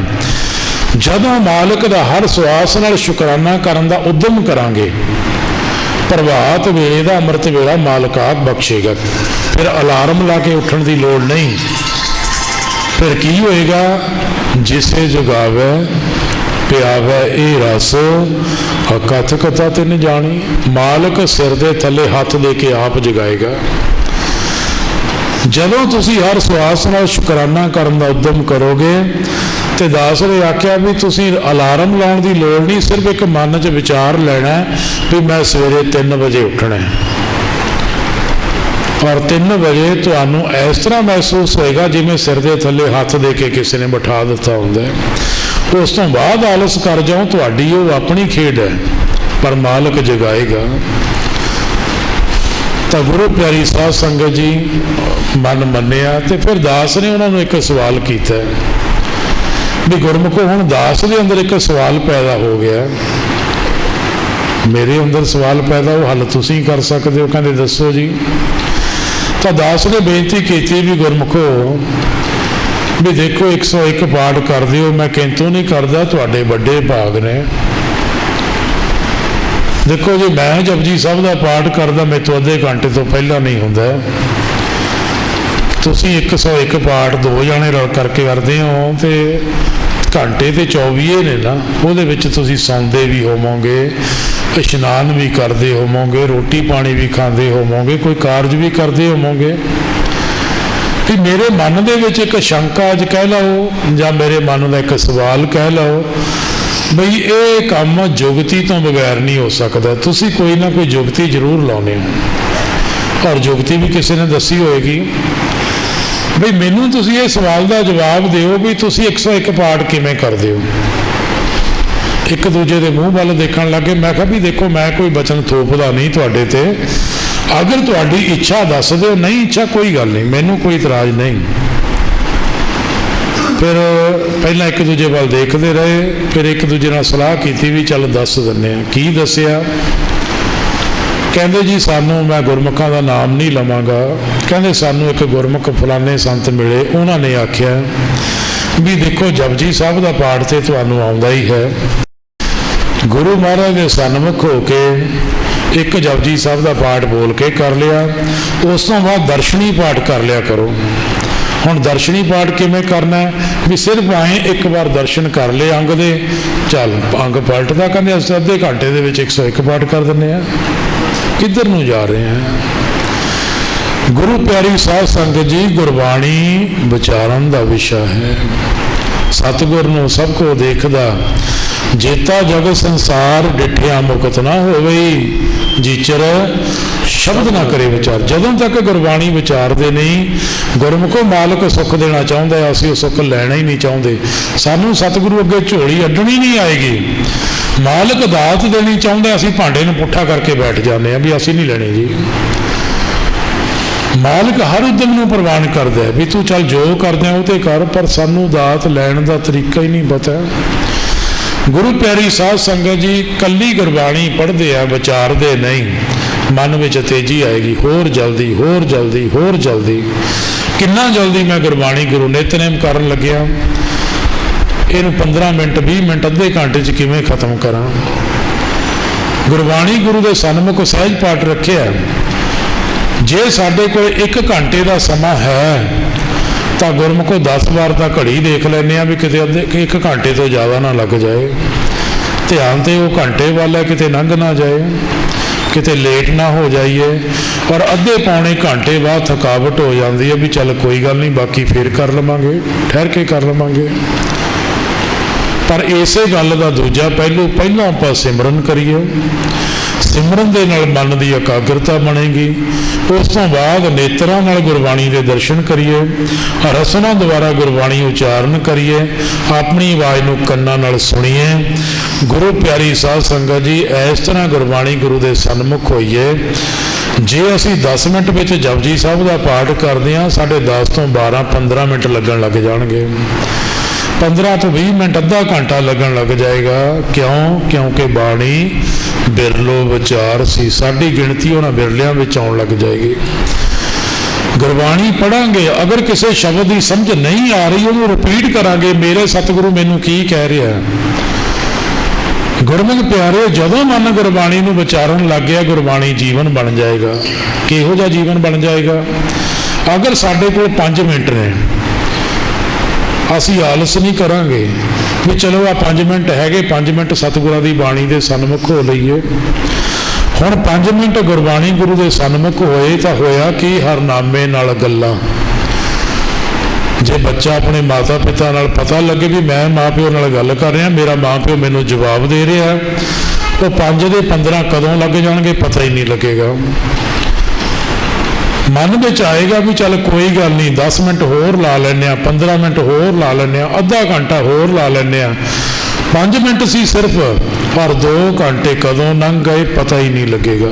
ਜਦੋਂ ਮਾਲਕ ਦਾ ਹਰ ਸਵਾਸ ਨਾਲ ਸ਼ੁਕਰਾਨਾ ਕਰਨ ਦਾ ਉਦਮ ਕਰਾਂਗੇ, ਪ੍ਰਭਾਤ ਵੇਲੇ ਦਾ ਅੰਮ੍ਰਿਤ ਵੇਲਾ ਮਾਲਕ ਆਪ ਬਖਸ਼ੇਗਾ। ਫਿਰ ਅਲਾਰਮ ਲਾ ਕੇ ਉੱਠਣ ਦੀ ਲੋੜ ਨਹੀਂ। ਫਿਰ ਕੀ ਹੋਏਗਾ? ਜਿਸੇ ਜਗਾਵੇ ਪਿਆਵੇ ਇਹ ਰਸ, ਕਥ ਕਥਾ ਤਿਨ ਜਾਣੀ। ਮਾਲਕ ਸਿਰ ਦੇ ਥੱਲੇ ਹੱਥ ਦੇ ਕੇ ਆਪ ਜਗਾਏਗਾ। ਜਦੋਂ ਤੁਸੀਂ ਹਰ ਸਵਾਸ ਨਾਲ ਸ਼ੁਕਰਾਨਾ ਕਰਨ ਦਾ ਉਦਮ ਕਰੋਗੇ, ਤੇ ਦਾਸ ਨੇ ਆਖਿਆ ਵੀ ਤੁਸੀਂ ਅਲਾਰਮ ਲਾਉਣ ਦੀ ਲੋੜ ਨਹੀਂ, ਸਿਰਫ ਇੱਕ ਮਨ 'ਚ ਵਿਚਾਰ ਲੈਣਾ ਵੀ ਮੈਂ ਸਵੇਰੇ 3 ਵਜੇ ਉੱਠਣਾ। ਔਰ 3 ਵਜੇ ਤੁਹਾਨੂੰ ਇਸ ਤਰ੍ਹਾਂ ਮਹਿਸੂਸ ਹੋਏਗਾ ਜਿਵੇਂ ਸਿਰ ਦੇ ਥੱਲੇ ਹੱਥ ਦੇ ਕੇ ਕਿਸੇ ਨੇ ਬਿਠਾ ਦਿੱਤਾ ਹੁੰਦਾ। ਉਸ ਤੋਂ ਬਾਅਦ ਆਲਸ ਕਰ ਜਾਓ, ਤੁਹਾਡੀ ਉਹ ਆਪਣੀ ਖੇਡ ਹੈ, ਪਰ ਮਾਲਕ ਜਗਾਏਗਾ। ਤਾਂ ਗੁਰੂ ਪਿਆਰੀ ਸਾਧ ਸੰਗਤ ਜੀ ਮਨ ਮੰਨਿਆ। ਤੇ ਫਿਰ ਦਾਸ ਨੇ ਉਹਨਾਂ ਨੂੰ ਇੱਕ ਸਵਾਲ ਕੀਤਾ। भी गुरमुखो हुण दास के अंदर एक सवाल पैदा हो गया, मेरे अंदर सवाल पैदा, वो हल तुसीं कर सकते हो। कहते दसो जी। तो दास ने बेनती की भी गुरमुखो भी देखो 101 पाठ कर दिओ, मैं किंतु नहीं करता, तुहाडे बड़े भाग ने। देखो जी मैं जपजी साहब का पाठ करदा मेरे तो अद्धे घंटे तो पहला नहीं हुंदा, तुसीं 101 पाठ 2 जाने रल करके करदे हो तो घंटे तो 24 ने ना, उहदे विच तुसीं सौंदे भी होवोगे, इशनान भी करते होवोगे, रोटी पानी भी खाते होवोगे, कोई कारज भी करते होवोगे। कि मेरे मन दे विच एक शंका अज कह लो या मेरे मन का एक सवाल कह लो बई ये काम जुगती तो बगैर नहीं हो सकता, तुसी कोई ना कोई जुगती जरूर लाने हो, और जुगती भी किसी ने दसी होएगी। बई मैनू तुसी ये सवाल का जवाब दिओ भी तुसी 101 पाठ किवें करदे हो। एक दूजे के मूँह वाल देखण लगे। मैं कहा भी देखो मैं कोई बचन थोपदा नहीं तुहाडे ते, अगर तुहाडी इच्छा दस दो, नहीं इच्छा कोई गल नहीं, मैनू कोई इतराज नहीं। फिर पहला एक दूजे वाल देखते रहे, फिर एक दूजे नाल सलाह की भी चल दस दिन्ने आ। की दसिया? कहंदे जी सानू, मैं गुरमुखां दा नाम नहीं लवांगा, कहंदे सानू एक गुरमुख फलाने संत मिले, उन्होंने आख्या भी देखो जपजी साहब का पाठ तो तुहानू आउंदा ही है, गुरु महाराज के सन्मुख होके एक जपजी साहब का पाठ बोल के कर लिया, उस तो बाद दर्शनी पाठ कर लिया करो। हुण दर्शनी पाठ किवें करना है भी सिर्फ आए एक बार दर्शन कर ले अंग दे, चल अंग पलटदा, कहंदे असीं अद्धे घंटे दे विच 101 पाठ कर दिंदे आ। किधर नूं जा रहे हैं? गुरु प्यारी साध संगत जी, गुरबाणी विचारन दा विषय है। सतगुर नूं सब को देखदा, जेता जग संसार डिठिया मुकत ना होवई, जीचर शब्द ना करे विचार। जदों तक गुरबाणी विचारते नहीं, गुरमुखो मालक सुख देना चाहता है, असीं सुख लैना ही नहीं चाहते। सानू सतगुरु अगे झोली अड्डनी नहीं आएगी, मालक दात देनी चाहता, असीं भांडे नूं पुट्ठा करके बैठ जाते हैं भी असीं नहीं लेने जी। मालक हर उद्यम नूं प्रवान करता है भी तू चल जो करदे वो तो कर, पर सानू दात लैण दा तरीका ही नहीं पता। गुरु प्यारी साध संगत जी, कली गुरबाणी पढ़ते हैं, विचारते नहीं, मन में तेजी आएगी, होर जल्दी होर जल्दी होर जल्दी। किन्ना जल्दी मैं गुरबाणी गुरु नितनेम करन लग्या, इनू 15 मिनट 20 मिनट अद्धे घंटे च किवें खत्म करा। गुरबाणी गुरु के सन्मुख सहज पाठ रखे, जे साडे कोल 1 घंटे का समा है तो गुरमुखो 10 बार तो घड़ी देख लें भी किते अद्धे 1 घंटे तो ज़्यादा ना लग जाए। ध्यान तो वो घंटे वाला है, किते लंघ ना जाए, किते लेट ना हो जाइए। और अद्धे पौने घंटे बाद थकावट हो जाती है भी चल कोई गल नहीं, बाकी फिर कर लवांगे, ठहर के कर लवांगे। पर इसे गल का दूजा पहलों आप सिमरन करिए, सिमरन दे नाल मन की एकाग्रता बनेगी। उस तो बाद नेत्रां नाल गुरबाणी के दर्शन करिए, रसना द्वारा गुरबाणी उचारण करिए, अपनी आवाज़ नूं कन्नां नाल सुणीए। गुरु प्यारी साध संगत जी, इस तरह गुरबाणी गुरु के सन्मुख होइए। जे असीं 10 मिनट विच जपजी साहब का पाठ करते हैं, साढ़े 10 तो 12-15 मिनट लगन लग जाणगे, 15 तो 20 मिनट अद्धा घंटा लगन लग जाएगा। क्यों? क्योंकि बाणी बिरलो विचार सी, साडी गिणती उन्हां बिरलियां विच आउण लग जाएगी। गुरबाणी पढ़ांगे, अगर किसी शब्द की समझ नहीं आ रही उन्होंने रिपीट करांगे, मेरे सतगुरु मैनू की कह रहा है। गुरमुख प्यारे, जदों मन गुरबाणी नूं विचारन लग गया, गुरबाणी जीवन बन जाएगा। किहो जिहा जीवन बन जाएगा? अगर साडे कोल 5 मिनट ने, असी आलस नहीं करांगे भी चलो आ 5 मिनट है, 5 मिनट सतगुरां दी बाणी दे सन्मुख हो लईए। हुण 5 मिनट गुरबाणी गुरु दे सन्मुख होए तो होया कि हरनामे नाल गल्लां। जे बच्चा अपने माता पिता नाल पता लगे भी मैं माँ प्यो नाल गल कर रहा, मेरा माँ प्यो मैनू जवाब दे रहा है, तो 5 दे 15 कदों लग जाएंगे पता ही नहीं लगेगा। मन में आएगा भी चल कोई गल नहीं, 10 मिनट होर ला लें, 15 मिनट होर ला लें, अद्धा घंटा होर ला लें। 5 मिनट सी सिर्फ, पर 2 घंटे कदों लंघ गए पता ही नहीं लगेगा।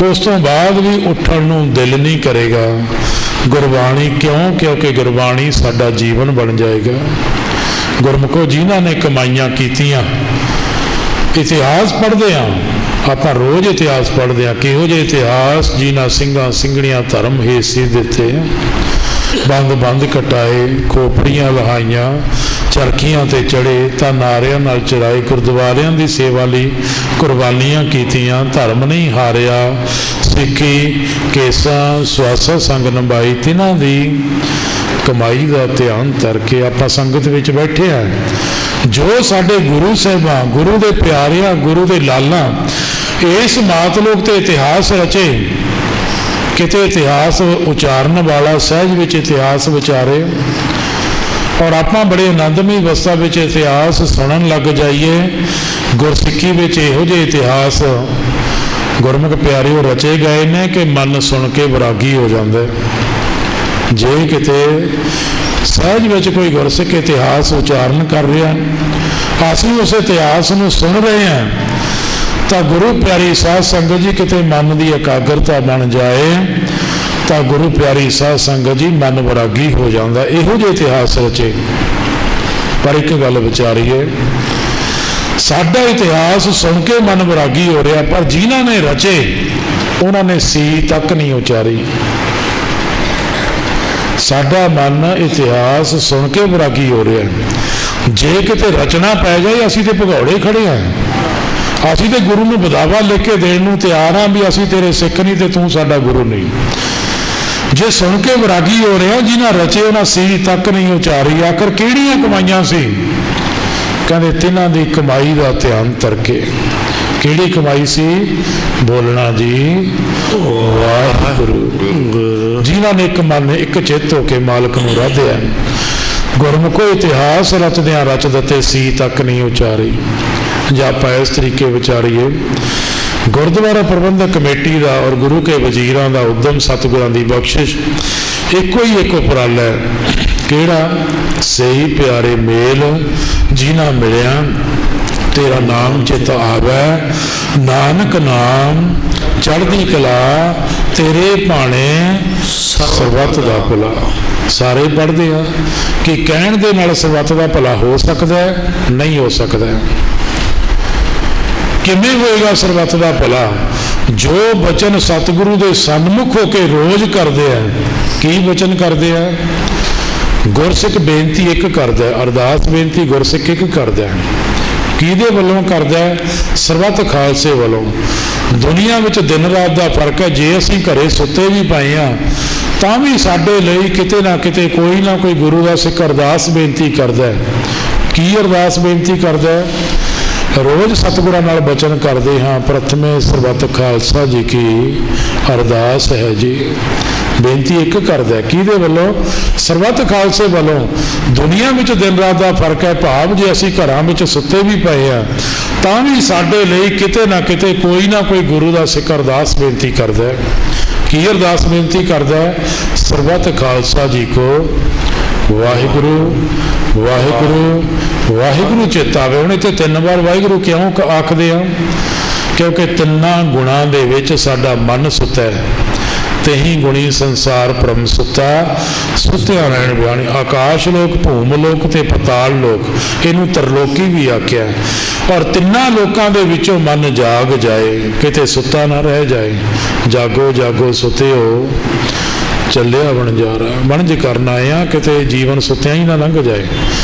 उस तो बाद भी उठण नूं दिल नहीं करेगा। गुरबाणी क्यों? क्योंकि गुरबाणी साडा जीवन बन जाएगा। ਗੁਰਮੁਖੋ ਜਿਨ੍ਹਾਂ ਨੇ ਕਮਾਈਆਂ ਕੀਤੀਆਂ। ਇਤਿਹਾਸ ਪੜ੍ਹਦੇ ਹਾਂ ਆਪਾਂ, ਰੋਜ਼ ਇਤਿਹਾਸ ਪੜ੍ਹਦੇ ਹਾਂ। ਕਿਹੋ ਜਿਹੇ ਇਤਿਹਾਸ, ਜਿਨ੍ਹਾਂ ਸਿੰਘਾਂ ਸਿੰਘਣੀਆਂ ਧਰਮ ਹਿੱਸੇ ਦਿੱਤੇ, ਬੰਦ ਬੰਦ ਕਟਾਏ, ਖੋਪੜੀਆਂ ਲਹਾਈਆਂ, ਚਰਖੀਆਂ ਤੇ ਚੜੇ ਤਾਂ ਨਾਰਿਆਂ ਨਾਲ ਚੜਾਏ, ਗੁਰਦੁਆਰਿਆਂ ਦੀ ਸੇਵਾ ਲਈ ਕੁਰਬਾਨੀਆਂ ਕੀਤੀਆਂ, ਧਰਮ ਨਹੀਂ ਹਾਰਿਆ, ਸਿੱਖੀ ਕੇਸਾਂ ਸਵਾਸਾ ਸੰਗ ਨਿਭਾਈ। ਤਿਨਾਂ ਦੀ ਕਮਾਈ ਦਾ ਧਿਆਨ ਕਰਕੇ ਆਪਾਂ ਸੰਗਤ ਵਿੱਚ ਬੈਠੇ ਹਾਂ। ਜੋ ਸਾਡੇ ਗੁਰੂ ਸਾਹਿਬਾਂ, ਗੁਰੂ ਦੇ ਪਿਆਰਿਆਂ, ਗੁਰੂ ਦੇ ਲਾਲਾਂ ਇਸ ਮਾਤਲੋਕ ਤੇ ਇਤਿਹਾਸ ਰਚੇ, ਕਿਤੇ ਇਤਿਹਾਸ ਉਚਾਰਨ ਵਾਲਾ ਸਹਿਜ ਵਿੱਚ ਇਤਿਹਾਸ ਵਿਚਾਰੇ, ਔਰ ਆਪਾਂ ਬੜੇ ਆਨੰਦਮਈ ਅਵਸਥਾ ਵਿੱਚ ਇਤਿਹਾਸ ਸੁਣਨ ਲੱਗ ਜਾਈਏ। ਗੁਰਸਿੱਖੀ ਵਿੱਚ ਇਹੋ ਜਿਹੇ ਇਤਿਹਾਸ ਗੁਰਮੁਖ ਪਿਆਰਿਓ ਰਚੇ ਗਏ ਨੇ ਕਿ ਮਨ ਸੁਣ ਕੇ ਵਿਰਾਗੀ ਹੋ ਜਾਂਦਾ। ਜੇ ਕਿਤੇ ਸਹਿਜ ਵਿੱਚ ਕੋਈ ਗੁਰਸਿੱਖ ਇਤਿਹਾਸ ਉਚਾਰਨ ਕਰ ਰਿਹਾ, ਅਸੀਂ ਉਸ ਇਤਿਹਾਸ ਨੂੰ ਸੁਣ ਰਹੇ ਹਾਂ, ਤਾਂ ਗੁਰੂ ਪਿਆਰੀ ਸਾਧ ਸੰਗਤ ਜੀ ਕਿਤੇ ਮਨ ਦੀ ਇਕਾਗਰਤਾ ਬਣ ਜਾਏ ਤਾਂ ਗੁਰੂ ਪਿਆਰੀ ਸਾਧ ਸੰਗਤ ਜੀ ਮਨ ਵਿਰਾਗੀ ਹੋ ਜਾਂਦਾ। ਇਹੋ ਜਿਹੇ ਇਤਿਹਾਸ ਰਚੇ। ਪਰ ਇੱਕ ਗੱਲ ਵਿਚਾਰੀਏ, ਸਾਡਾ ਇਤਿਹਾਸ ਸੁਣ ਕੇ ਮਨ ਵਿਰਾਗੀ ਹੋ ਰਿਹਾ, ਪਰ ਜਿਨ੍ਹਾਂ ਨੇ ਰਚੇ ਉਹਨਾਂ ਨੇ ਸੀ ਤੱਕ ਨਹੀਂ ਉਚਾਰੀ। ਸਾਡਾ ਮਨ ਇਤਿਹਾਸ ਸੁਣ ਕੇ ਵਿਰਾਗੀ ਹੋ ਰਿਹਾ। ਜੇ ਕਿਤੇ ਰਚਨਾ ਪੈ ਜਾਏ, ਅਸੀਂ ਤੇ ਭਗੌੜੇ ਖੜੇ ਹਾਂ। ਅਸੀਂ ਤੇ ਗੁਰੂ ਨੂੰ ਬਦਾਵਾ ਲਿਖ ਕੇ ਦੇਣ ਨੂੰ ਤਿਆਰ ਹਾਂ ਵੀ ਅਸੀਂ ਤੇਰੇ ਸਿੱਖ ਨਹੀਂ ਤੇ ਤੂੰ ਸਾਡਾ ਗੁਰੂ ਨਹੀਂ। ਜੇ ਸੁਣ ਕੇ ਵਿਰਾਗੀ ਹੋ ਰਿਹਾ, ਜਿਨ੍ਹਾਂ ਰਚੇ ਉਹਨਾਂ ਸੀ ਤੱਕ ਨਹੀਂ ਉਚਾਰੀ। ਆਖਰ ਕਿਹੜੀਆਂ ਕਮਾਈਆਂ ਸੀ? ਕਹਿੰਦੇ ਤਿੰਨਾਂ ਦੀ ਕਮਾਈ ਦਾ ਧਿਆਨ ਕਰਕੇ। ਕਿਹੜੀ ਕਮਾਈ ਸੀ? ਬੋਲਣਾ ਜੀ ਵਾਹਿਗੁਰੂ। ਜਿਨ੍ਹਾਂ ਨੇ ਇੱਕ ਮਨ ਇੱਕ ਚਿੱਤ ਹੋ ਕੇ ਮਾਲਕ ਨੂੰ ਰਾਧਿਆ। ਗੁਰਮੁਖੋ ਇਤਿਹਾਸ ਰਚਦਿਆਂ ਰਚ ਦਿੱਤੇ, ਸੀ ਤੱਕ ਨਹੀਂ ਉਚਾਰੀ। ਜਾਂ ਆਪਾਂ ਇਸ ਤਰੀਕੇ ਵਿਚਾਰੀਏ, ਗੁਰਦੁਆਰਾ ਪ੍ਰਬੰਧਕ ਕਮੇਟੀ ਦਾ ਔਰ ਗੁਰੂ ਕੇ ਵਜ਼ੀਰਾਂ ਦਾ ਉਦਮ, ਸਤਿਗੁਰਾਂ ਦੀ ਬਖਸ਼ਿਸ਼, ਇੱਕੋ ਹੀ ਇੱਕ ਉਪਰਾਲਾ ਹੈ। ਕਿਹੜਾ? ਸਹੀ ਪਿਆਰੇ ਮੇਲ ਜਿਨ੍ਹਾਂ ਮਿਲਿਆ ਤੇਰਾ ਨਾਮ ਚਿਤ ਆਵੈ, ਨਾਨਕ ਨਾਮ ਚੜ੍ਹਦੀ ਕਲਾ, ਤੇਰੇ ਭਾਣੇ ਸਰਬੱਤ ਦਾ ਭਲਾ। ਸਾਰੇ ਪੜ੍ਹਦੇ ਆ ਕਿ ਕਹਿਣ ਦੇ ਨਾਲ ਸਰਬੱਤ ਦਾ ਭਲਾ ਹੋ ਸਕਦਾ ਹੈ? ਨਹੀਂ ਹੋ ਸਕਦਾ। ਕਿਵੇਂ ਹੋਏਗਾ ਸਰਬੱਤ ਦਾ ਭਲਾ? ਜੋ ਬਚਨ ਸਤਿਗੁਰੂ ਦੇ ਸਨਮੁਖ ਹੋ ਕੇ ਰੋਜ਼ ਕਰਦੇ ਆ। ਕੀ ਬਚਨ ਕਰਦੇ ਆ? ਗੁਰਸਿੱਖ ਬੇਨਤੀ ਇੱਕ ਕਰਦਾ, ਅਰਦਾਸ ਬੇਨਤੀ ਗੁਰਸਿੱਖ ਇੱਕ ਕਰਦਾ। ਕਿਹਦੇ ਵੱਲੋਂ ਕਰਦਾ? ਸਰਬੱਤ ਖਾਲਸੇ ਵੱਲੋਂ। ਦੁਨੀਆ ਵਿੱਚ ਦਿਨ ਰਾਤ ਦਾ ਫਰਕ ਹੈ। ਜੇ ਅਸੀਂ ਘਰੇ ਸੁੱਤੇ ਵੀ ਪਏ ਹਾਂ ਤਾਂ ਵੀ ਸਾਡੇ ਲਈ ਕਿਤੇ ਨਾ ਕਿਤੇ ਕੋਈ ਨਾ ਕੋਈ ਗੁਰੂ ਦਾ ਸਿੱਖ ਅਰਦਾਸ ਬੇਨਤੀ ਕਰਦਾ। ਕੀ ਅਰਦਾਸ ਬੇਨਤੀ ਕਰਦਾ? ਰੋਜ਼ ਸਤਿਗੁਰਾਂ ਨਾਲ ਬਚਨ ਕਰਦੇ ਹਾਂ, ਪ੍ਰਥਮੇ ਸਰਬੱਤ ਖਾਲਸਾ ਜੀ ਕੀ ਅਰਦਾਸ ਹੈ ਜੀ। ਬੇਨਤੀ ਇੱਕ ਕਰਦਾ। ਕਿਹਦੇ ਵੱਲੋਂ? ਸਰਬੱਤ ਖਾਲਸੇ ਵੱਲੋਂ। ਦੁਨੀਆ ਵਿੱਚ ਦਿਨ ਰਾਤ ਦਾ ਫਰਕ ਹੈ। ਭਾਵ ਜੇ ਅਸੀਂ ਘਰਾਂ ਵਿੱਚ ਸੁੱਤੇ ਵੀ ਪਏ ਹਾਂ ਤਾਂ ਵੀ ਸਾਡੇ ਲਈ ਕਿਤੇ ਨਾ ਕਿਤੇ ਕੋਈ ਨਾ ਕੋਈ ਗੁਰੂ ਦਾ ਸਿੱਖ ਅਰਦਾਸ ਬੇਨਤੀ ਕਰਦਾ। ਕੀ ਅਰਦਾਸ ਬੇਨਤੀ ਕਰਦਾ? ਸਰਬੱਤ ਖਾਲਸਾ ਜੀ ਕੋ ਵਾਹਿਗੁਰੂ ਵਾਹਿਗੁਰੂ ਵਾਹਿਗੁਰੂ ਚੇਤਾ ਆਵੇ। ਹੁਣ ਇੱਥੇ 3 ਵਾਰ ਵਾਹਿਗੁਰੂ ਕਿਉਂ ਆਖਦੇ ਆ? ਕਿਉਂਕਿ ਤਿੰਨਾਂ ਗੁਣਾਂ ਦੇ ਵਿੱਚ ਸਾਡਾ ਮਨ ਸੁੱਤਾ ਹੈ। ਤੇਹੀ ਗੁਣੀ ਸੰਸਾਰ ਭਰਮ ਸੁੱਤਾ, ਸੁੱਤਿਆ ਰਹਿਣ ਬਿਆਣੀ। ਆਕਾਸ਼ ਲੋਕ, ਭੂਮ ਲੋਕ ਤੇ ਪਤਾਲ ਲੋਕ, ਇਹਨੂੰ ਤਰਲੋਕੀ ਵੀ ਆਖਿਆ। ਔਰ ਤਿੰਨਾਂ ਲੋਕਾਂ ਦੇ ਵਿੱਚੋਂ ਮਨ ਜਾਗ ਜਾਏ, ਕਿਤੇ ਸੁੱਤਾ ਨਾ ਰਹਿ ਜਾਏ। ਜਾਗੋ ਜਾਗੋ ਸੁੱਤਿਓ, ਚੱਲਿਆ ਵਣਜਾਰਾ। ਵਣਜ ਕਰਨ ਆਏ ਆ, ਕਿਤੇ ਜੀਵਨ ਸੁੱਤਿਆਂ ਹੀ ਨਾ ਲੰਘ ਜਾਏ।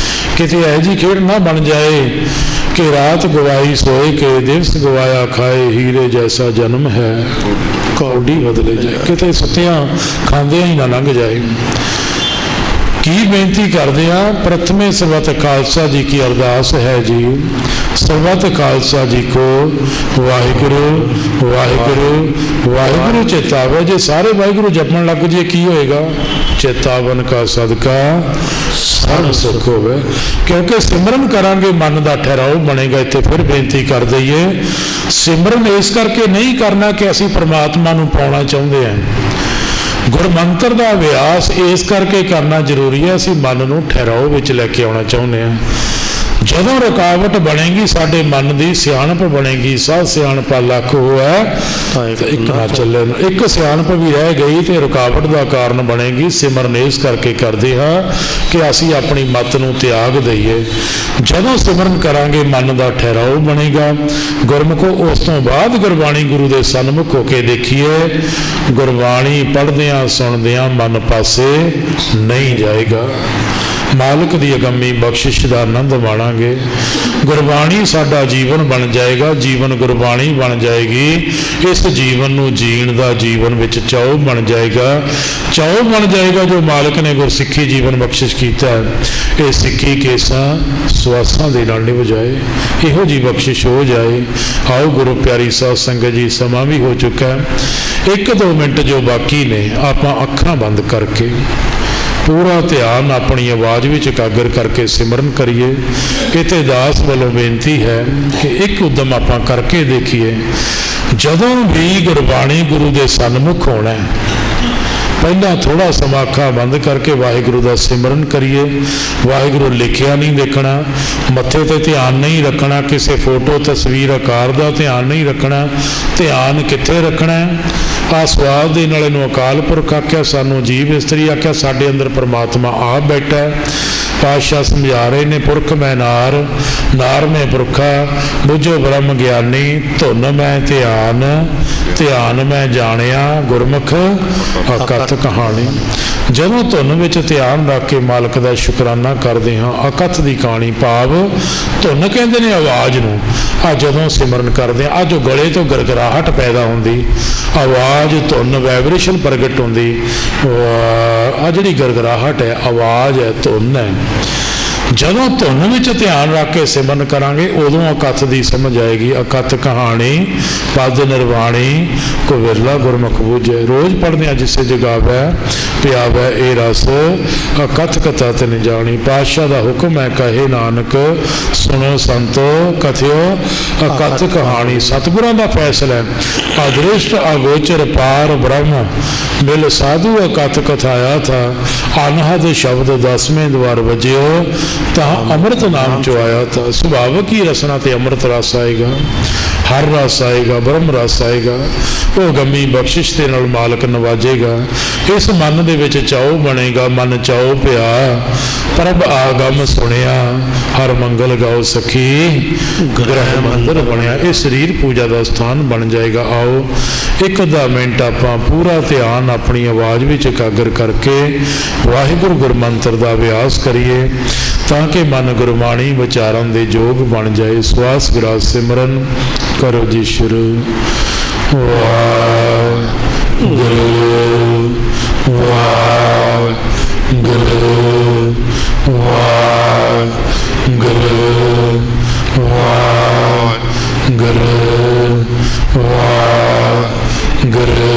ਕਿਤੇ ਇਹੋ ਜਿਹੀ ਖੇਡ ਨਾ ਬਣ ਜਾਏ ਕਿ ਰਾਤ ਗਵਾਈ ਸੋਏ ਕੇ ਦਿਵਸ ਗਵਾਇਆ ਖਾਏ, ਹੀਰੇ ਜੈਸਾ ਜਨਮ ਹੈ ਕੌਡੀ ਬਦਲੇ ਜਾਏ। ਕਿਤੇ ਸੁੱਤਿਆਂ ਖਾਂਦਿਆਂ ਹੀ ਨਾ ਲੰਘ ਜਾਏ। ਕੀ ਬੇਨਤੀ ਕਰਦੇ ਆ? ਪ੍ਰਥਮੇ ਸਰਬੱਤ ਖਾਲਸਾ ਜੀ ਕੀ ਅਰਦਾਸ ਹੈ ਜੀ। ਸਰਬੱਤ ਖਾਲਸਾ ਜੀ ਕੋ ਵਾਹਿਗੁਰੂ ਵਾਹਿਗੁਰੂ ਵਾਹਿਗੁਰੂ ਚੇਤਾਵੇ। ਜੇ ਸਾਰੇ ਵਾਹਿਗੁਰੂ ਜਪਣ ਲੱਗ ਜੇ ਕੀ ਹੋਏਗਾ? ਚੇਤਾਵਨ ਕਾ ਸਦਕਾ ਸਭ ਸੁੱਖ ਹੋਵੇ। ਕਿਉਂਕਿ ਸਿਮਰਨ ਕਰਾਂਗੇ, ਮਨ ਦਾ ਠਹਿਰਾਓ ਬਣੇਗਾ। ਇੱਥੇ ਫਿਰ ਬੇਨਤੀ ਕਰ ਦਈਏ, ਸਿਮਰਨ ਇਸ ਕਰਕੇ ਨਹੀਂ ਕਰਨਾ ਕਿ ਅਸੀਂ ਪਰਮਾਤਮਾ ਨੂੰ ਪਾਉਣਾ ਚਾਹੁੰਦੇ ਹਾਂ। ਗੁਰਮੰਤਰ ਦਾ ਅਭਿਆਸ ਇਸ ਕਰਕੇ ਕਰਨਾ ਜ਼ਰੂਰੀ ਹੈ, ਅਸੀਂ ਮਨ ਨੂੰ ਠਹਿਰਾਓ ਵਿੱਚ ਲੈ ਕੇ ਆਉਣਾ ਚਾਹੁੰਦੇ ਹਾਂ। ਜਦੋਂ ਰੁਕਾਵਟ ਬਣੇਗੀ ਸਾਡੇ ਮਨ ਦੀ, ਸਿਆਣਪ ਬਣੇਗੀ। ਸਭ ਸਿਆਣਪਾ ਲੱਖ ਹੋਇਆ ਤੇ ਇੱਕ ਨਾ ਚੱਲੇ। ਇੱਕ ਸਿਆਣਪ ਵੀ ਰਹਿ ਗਈ ਤੇ ਰੁਕਾਵਟ ਦਾ ਕਾਰਨ ਬਣੇਗੀ। ਸਿਮਰਨ ਇਸ ਕਰਕੇ ਕਰਦੇ ਹਾਂ ਕਿ ਅਸੀਂ ਆਪਣੀ ਮੱਤ ਨੂੰ ਤਿਆਗ ਦਈਏ। ਜਦੋਂ ਸਿਮਰਨ ਕਰਾਂਗੇ ਮਨ ਦਾ ਠਹਿਰਾਓ ਬਣੇਗਾ। ਗੁਰਮੁਖੋ ਉਸ ਤੋਂ ਬਾਅਦ ਗੁਰਬਾਣੀ ਗੁਰੂ ਦੇ ਸਨਮੁਖ ਹੋ ਕੇ ਦੇਖੀਏ। ਗੁਰਬਾਣੀ ਪੜ੍ਹਦਿਆਂ ਸੁਣਦਿਆਂ ਮਨ ਪਾਸੇ ਨਹੀਂ ਜਾਏਗਾ। ਮਾਲਕ ਦੀ ਅਗੰਮੀ ਬਖਸ਼ਿਸ਼ ਦਾ ਆਨੰਦ ਮਾਣਾਂਗੇ। ਗੁਰਬਾਣੀ ਸਾਡਾ ਜੀਵਨ ਬਣ ਜਾਏਗਾ। ਜੀਵਨ ਗੁਰਬਾਣੀ ਬਣ ਜਾਏਗੀ। ਇਸ ਜੀਵਨ ਨੂੰ ਜੀਣ ਦਾ ਜੀਵਨ ਵਿੱਚ ਚਾਉ ਬਣ ਜਾਏਗਾ। ਚਾਉ ਬਣ ਜਾਏਗਾ ਜੋ ਮਾਲਕ ਨੇ ਗੁਰਸਿੱਖੀ ਜੀਵਨ ਬਖਸ਼ਿਸ਼ ਕੀਤਾ ਹੈ। ਇਹ ਸਿੱਖੀ ਕੇਸਾਂ ਸਵਾਸਾਂ ਦੇ ਨਾਲ ਨਿਭ ਜਾਏ, ਇਹੋ ਜਿਹੀ ਬਖਸ਼ਿਸ਼ ਹੋ ਜਾਏ। ਆਓ ਗੁਰੂ ਪਿਆਰੀ ਸਾਧ ਸੰਗਤ ਜੀ, ਸਮਾਂ ਵੀ ਹੋ ਚੁੱਕਾ ਹੈ। 1-2 ਮਿੰਟ ਜੋ ਬਾਕੀ ਨੇ, ਆਪਾਂ ਅੱਖਾਂ ਬੰਦ ਕਰਕੇ ਪੂਰਾ ਧਿਆਨ ਆਪਣੀ ਆਵਾਜ਼ ਵਿੱਚ ਇਕਾਗਰ ਕਰਕੇ ਸਿਮਰਨ ਕਰੀਏ। ਇੱਥੇ ਦਾਸ ਵੱਲੋਂ ਬੇਨਤੀ ਹੈ ਕਿ ਇੱਕ ਉਦਮ ਆਪਾਂ ਕਰਕੇ ਦੇਖੀਏ। ਜਦੋਂ ਵੀ ਗੁਰਬਾਣੀ ਗੁਰੂ ਦੇ ਸਨਮੁਖ ਹੋਣਾ, ਪਹਿਲਾਂ ਥੋੜਾ ਸਮਾਂ ਅੱਖਾਂ ਬੰਦ ਕਰਕੇ ਵਾਹਿਗੁਰੂ ਦਾ ਸਿਮਰਨ ਕਰੀਏ। ਵਾਹਿਗੁਰੂ ਲਿਖਿਆ ਨਹੀਂ ਦੇਖਣਾ, ਮੱਥੇ ਤੇ ਧਿਆਨ ਨਹੀਂ ਰੱਖਣਾ, ਕਿਸੇ ਫੋਟੋ ਤਸਵੀਰ ਆਕਾਰ ਦਾ ਧਿਆਨ ਨਹੀਂ ਰੱਖਣਾ। ਧਿਆਨ ਕਿੱਥੇ ਰੱਖਣਾ? ਆ ਸਵਾਦ ਦੇ ਨਾਲ ਇਹਨੂੰ ਅਕਾਲ ਪੁਰਖ ਆਖਿਆ, ਸਾਨੂੰ ਜੀਵ ਇਸਤਰੀ ਆਖਿਆ। ਸਾਡੇ ਅੰਦਰ ਪਰਮਾਤਮਾ ਆਪ ਬੈਠਾ। ਪਾਤਸ਼ਾਹ ਸਮਝਾ ਰਹੇ ਨੇ, ਪੁਰਖ ਮੈਂ ਨਾਰ, ਨਾਰ ਮੈਂ ਪੁਰਖਾ, ਬੁੱਝੋ ਬ੍ਰਹਮ ਗਿਆਨੀ, ਧੁਨ ਮੈਂ ਧਿਆਨ, ਧਿਆਨ ਮੈਂ ਜਾਣਿਆ, ਗੁਰਮੁਖ ਅਕਥ ਕਹਾਣੀ। ਜਦੋਂ ਧੁਨ ਵਿੱਚ ਧਿਆਨ ਰੱਖ ਕੇ ਮਾਲਕ ਦਾ ਸ਼ੁਕਰਾਨਾ ਕਰਦੇ ਹਾਂ, ਅਕਥ ਦੀ ਕਹਾਣੀ ਭਾਵ ਧੁਨ ਕਹਿੰਦੇ ਨੇ ਆਵਾਜ਼ ਨੂੰ। ਆ ਜਦੋਂ ਸਿਮਰਨ ਕਰਦੇ ਆ, ਜੋ ਗਲੇ ਤੋਂ ਗਰਗਰਾਹਟ ਪੈਦਾ ਹੁੰਦੀ, ਆਵਾਜ਼ ਧੁਨ ਵਾਈਬ੍ਰੇਸ਼ਨ ਪ੍ਰਗਟ ਹੁੰਦੀ, ਆ ਜਿਹੜੀ ਗਰਗਰਾਹਟ ਹੈ ਆਵਾਜ਼ ਹੈ, ਧੁਨ ਹੈ। ਜਦੋਂ ਧੁਨ ਵਿੱਚ ਧਿਆਨ ਰੱਖ ਕੇ ਸਿਮਰਨ ਕਰਾਂਗੇ ਉਦੋਂ ਅਕਥ ਦੀ ਸਮਝ ਆਏਗੀ। ਅਕਥ ਕਹਾਣੀ ਪਦ ਨਿਰਵਾਣੀ, ਕੋ ਵਿਰਲਾ ਗੁਰਮੁਖ ਬੂਝੇ। ਰੋਜ਼ ਪੜ੍ਹਦੇ ਹਾਂ, ਜਿਸੇ ਜਗਾਵੈ ਪਿਆਵੈ ਇਹ ਰਸ, ਅਕਥ ਕਥਾ ਤਿਨ ਜਾਣੀ। ਪਾਤਸ਼ਾਹ ਦਾ ਹੁਕਮ ਹੈ, ਕਹੇ ਨਾਨਕ ਸੁਣੋ ਸੰਤੋ, ਕਥਿਓ ਅਕਥ ਕਹਾਣੀ। ਸਤਿਗੁਰਾਂ ਦਾ ਫੈਸਲਾ ਹੈ, ਅਦ੍ਰਿਸ਼ਟ ਅਗੋਚਰ ਪਾਰ ਬ੍ਰਹਮ ਮਿਲ ਸਾਧੂ ਅਕਥ ਕਥਾਇਆ ਥਾ, ਅਨਹਦ ਸ਼ਬਦ 10ਵੇਂ ਦਵਾਰ ਵਜਿਓ ਤਾਂ ਅੰਮ੍ਰਿਤ ਨਾਮ ਚੋ ਆਇਆ ਥਾ। ਸੁਭਾਵਕ ਹੀ ਰਸਨਾ ਤੇ ਅੰਮ੍ਰਿਤ ਰਸ ਆਏਗਾ, ਹਰ ਰਸ ਆਏਗਾ, ਬ੍ਰਹਮ ਰਸ ਆਏਗਾ। ਉਹ ਗੰਮੀ ਬਖਸ਼ਿਸ਼ ਦੇ ਨਾਲ ਮਾਲਕ ਨਵਾਜੇਗਾ। ਇਸ ਮਨ ਦੇ ਵਿੱਚ ਚਾਉ ਬਣੇਗਾ। ਮਨ ਚਾਉ ਪਿਆ, ਪ੍ਰਭ ਆਗਮ ਸੁਣਿਆ, ਹਰ ਮੰਗਲ ਗਾਓ ਸਖੀ, ਗ੍ਰਹਿ ਮੰਦਰ ਬਣਿਆ। ਇਹ ਸਰੀਰ ਪੂਜਾ ਦਾ ਸਥਾਨ ਬਣ ਜਾਏਗਾ। ਆਓ 1-2 ਮਿੰਟ ਆਪਾਂ ਪੂਰਾ ਧਿਆਨ ਆਪਣੀ ਆਵਾਜ਼ ਵਿੱਚ ਇਕਾਗਰ ਕਰਕੇ ਵਾਹਿਗੁਰੂ ਗੁਰਮੰਤਰ ਦਾ ਅਭਿਆਸ ਕਰੀਏ ਤਾਂ ਕਿ ਮਨ ਗੁਰਬਾਣੀ ਵਿਚਾਰਨ ਦੇ ਯੋਗ ਬਣ ਜਾਏ। ਸਵਾਸ ਗ੍ਰਾਸ ਸਿਮਰਨ ਕਰੋ ਜੀ ਸ਼ੁਰੂ। ਵਾਹਿਗੁਰੂ ਵਾਹਿਗੁਰੂ ਵਾਹਿਗੁਰੂ ਵਾਹਿਗੁਰੂ ਵਾਹਿਗੁਰੂ ਵਾਹਿਗੁਰੂ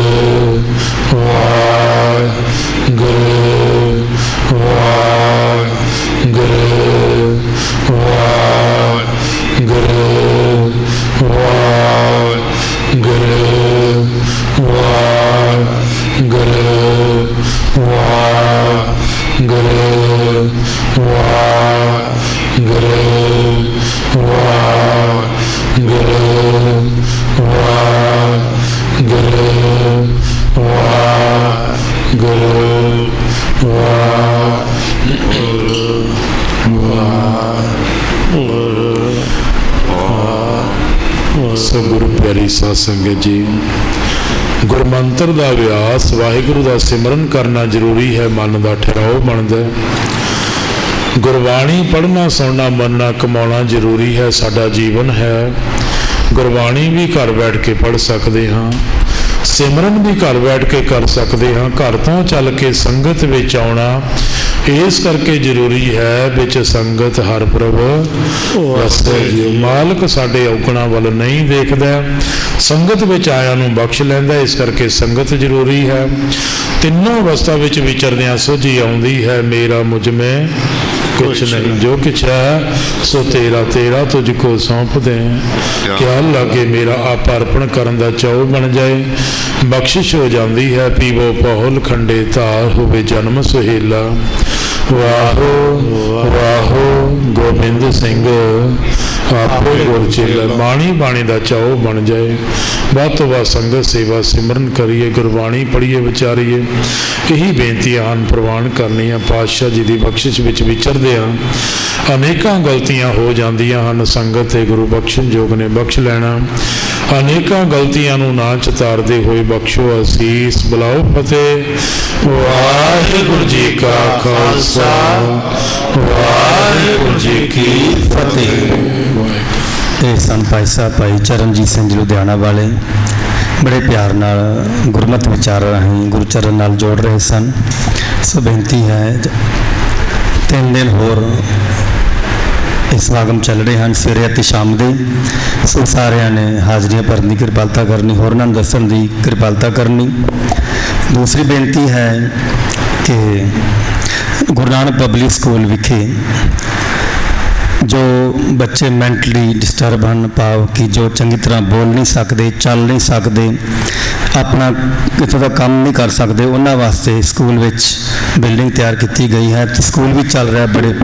ਗੁਰੂ ਪਿਆਰੀ ਸਾਧ ਸੰਗਤ ਜੀ, ਗੁਰਮੰਤਰ ਦਾ ਅਭਿਆਸ, ਵਾਹਿਗੁਰੂ ਦਾ ਸਿਮਰਨ ਕਰਨਾ ਜ਼ਰੂਰੀ ਹੈ। ਮਨ ਦਾ ਠਹਿਰਾਓ ਬਣਦਾ। ਗੁਰਬਾਣੀ ਪੜ੍ਹਨਾ ਸੁਣਨਾ ਮੰਨਣਾ ਕਮਾਉਣਾ ਜ਼ਰੂਰੀ ਹੈ। ਸਾਡਾ ਜੀਵਨ ਹੈ। ਗੁਰਬਾਣੀ ਵੀ ਘਰ ਬੈਠ ਕੇ ਪੜ੍ਹ ਸਕਦੇ ਹਾਂ, ਸਿਮਰਨ ਵੀ ਘਰ ਬੈਠ ਕੇ ਕਰ ਸਕਦੇ ਹਾਂ। ਘਰ ਤੋਂ ਚੱਲ ਕੇ ਸੰਗਤ ਵਿੱਚ ਆਉਣਾ ਇਸ ਕਰਕੇ ਜ਼ਰੂਰੀ ਹੈ। ਵਿੱਚ ਸੰਗਤ ਹਰ ਪ੍ਰਭ ਵਸੈ ਜੀ। ਮਾਲਕ ਸਾਡੇ ਔਗਣਾਂ ਵੱਲ ਨਹੀਂ ਦੇਖਦਾ, ਸੰਗਤ ਵਿੱਚ ਆਇਆਂ ਨੂੰ ਬਖਸ਼ ਲੈਂਦਾ। ਇਸ ਕਰਕੇ ਸੰਗਤ ਜ਼ਰੂਰੀ ਹੈ। ਤਿੰਨੋਂ ਅਵਸਥਾ ਵਿੱਚ ਵਿਚਰਦਿਆਂ ਸੋਝੀ ਆਉਂਦੀ ਹੈ, ਮੇਰਾ ਮੁਝ ਮੇਂ ਕੁਛ ਨਹੀਂ, ਜੋ ਕੁਛ ਹੈ ਸੋ ਤੇਰਾ, ਤੇਰਾ ਤੁਝ ਕੋ ਸੌਂਪ ਦੇ। ਕਿਆ ਲਾਗੇ ਮੇਰਾ ਆਪ ਅਰਪਣ ਕਰਨ ਦਾ ਚਾਉ ਬਣ ਜਾਏ, ਬਖਸ਼ਿਸ਼ ਹੋ ਜਾਂਦੀ ਹੈ। ਪੀਵੋ ਪਹੁਲ ਖੰਡੇ ਧਾਰ, ਹੋਵੇ ਜਨਮ ਸੁਹੇਲਾ। वाहो वाहो गोबिंद सिंह आपे गुर चेला। बाणी बाणी का चाओ बन जाए, ਵੱਧ ਤੋਂ ਵੱਧ संगत सेवा सिमरन करिए, गुरबाणी पढ़िए, विचारीए। यही बेनतियां ਹਨ ਪ੍ਰਵਾਨ ਕਰਨੀਆਂ। ਪਾਤਸ਼ਾਹ जी की बख्शिश विच विचरदे आ अनेकां गलतियां हो जांदियां ਹਨ। संगत ते गुरु बख्शण जोग ने बख्श लैना। अनेकां गलतियां नूं ना चितारदे होए बख्शो असीस। बुलाओ फतेह। वाहिगुरू जी का खालसा, वाहिगुरू जी की फतेह। ਇਹ ਸਨ ਭਾਈ ਸਾਹਿਬ ਭਾਈ ਚਰਨਜੀਤ ਸਿੰਘ ਜੀ ਲੁਧਿਆਣਾ ਵਾਲੇ, ਬੜੇ ਪਿਆਰ ਨਾਲ ਗੁਰਮਤਿ ਵਿਚਾਰ ਰਾਹੀਂ ਗੁਰਚਰਨ ਨਾਲ ਜੋੜ ਰਹੇ ਸਨ। ਸੋ ਬੇਨਤੀ ਹੈ 3 ਦਿਨ ਹੋਰ ਇਹ ਸਮਾਗਮ ਚੱਲ ਰਹੇ ਹਨ, ਸਵੇਰੇ ਅਤੇ ਸ਼ਾਮ ਦੇ। ਸੋ ਸਾਰਿਆਂ ਨੇ ਹਾਜ਼ਰੀਆਂ ਭਰਨ ਦੀ ਕਿਰਪਾਲਤਾ ਕਰਨੀ, ਹੋਰਨਾਂ ਨੂੰ ਦੱਸਣ ਦੀ ਕਿਰਪਾਲਤਾ ਕਰਨੀ। ਦੂਸਰੀ ਬੇਨਤੀ ਹੈ ਕਿ ਗੁਰੂ ਨਾਨਕ ਪਬਲਿਕ ਸਕੂਲ ਵਿਖੇ जो बच्चे मैंटली डिस्टर्ब हैं, भाव कि जो चंगी तरह बोल नहीं सकते, चल नहीं सकते, अपना कितों का काम नहीं कर सकते, उन्होंने वास्ते स्कूल में बिल्डिंग तैयार की गई है। स्कूल भी चल रहा है बड़े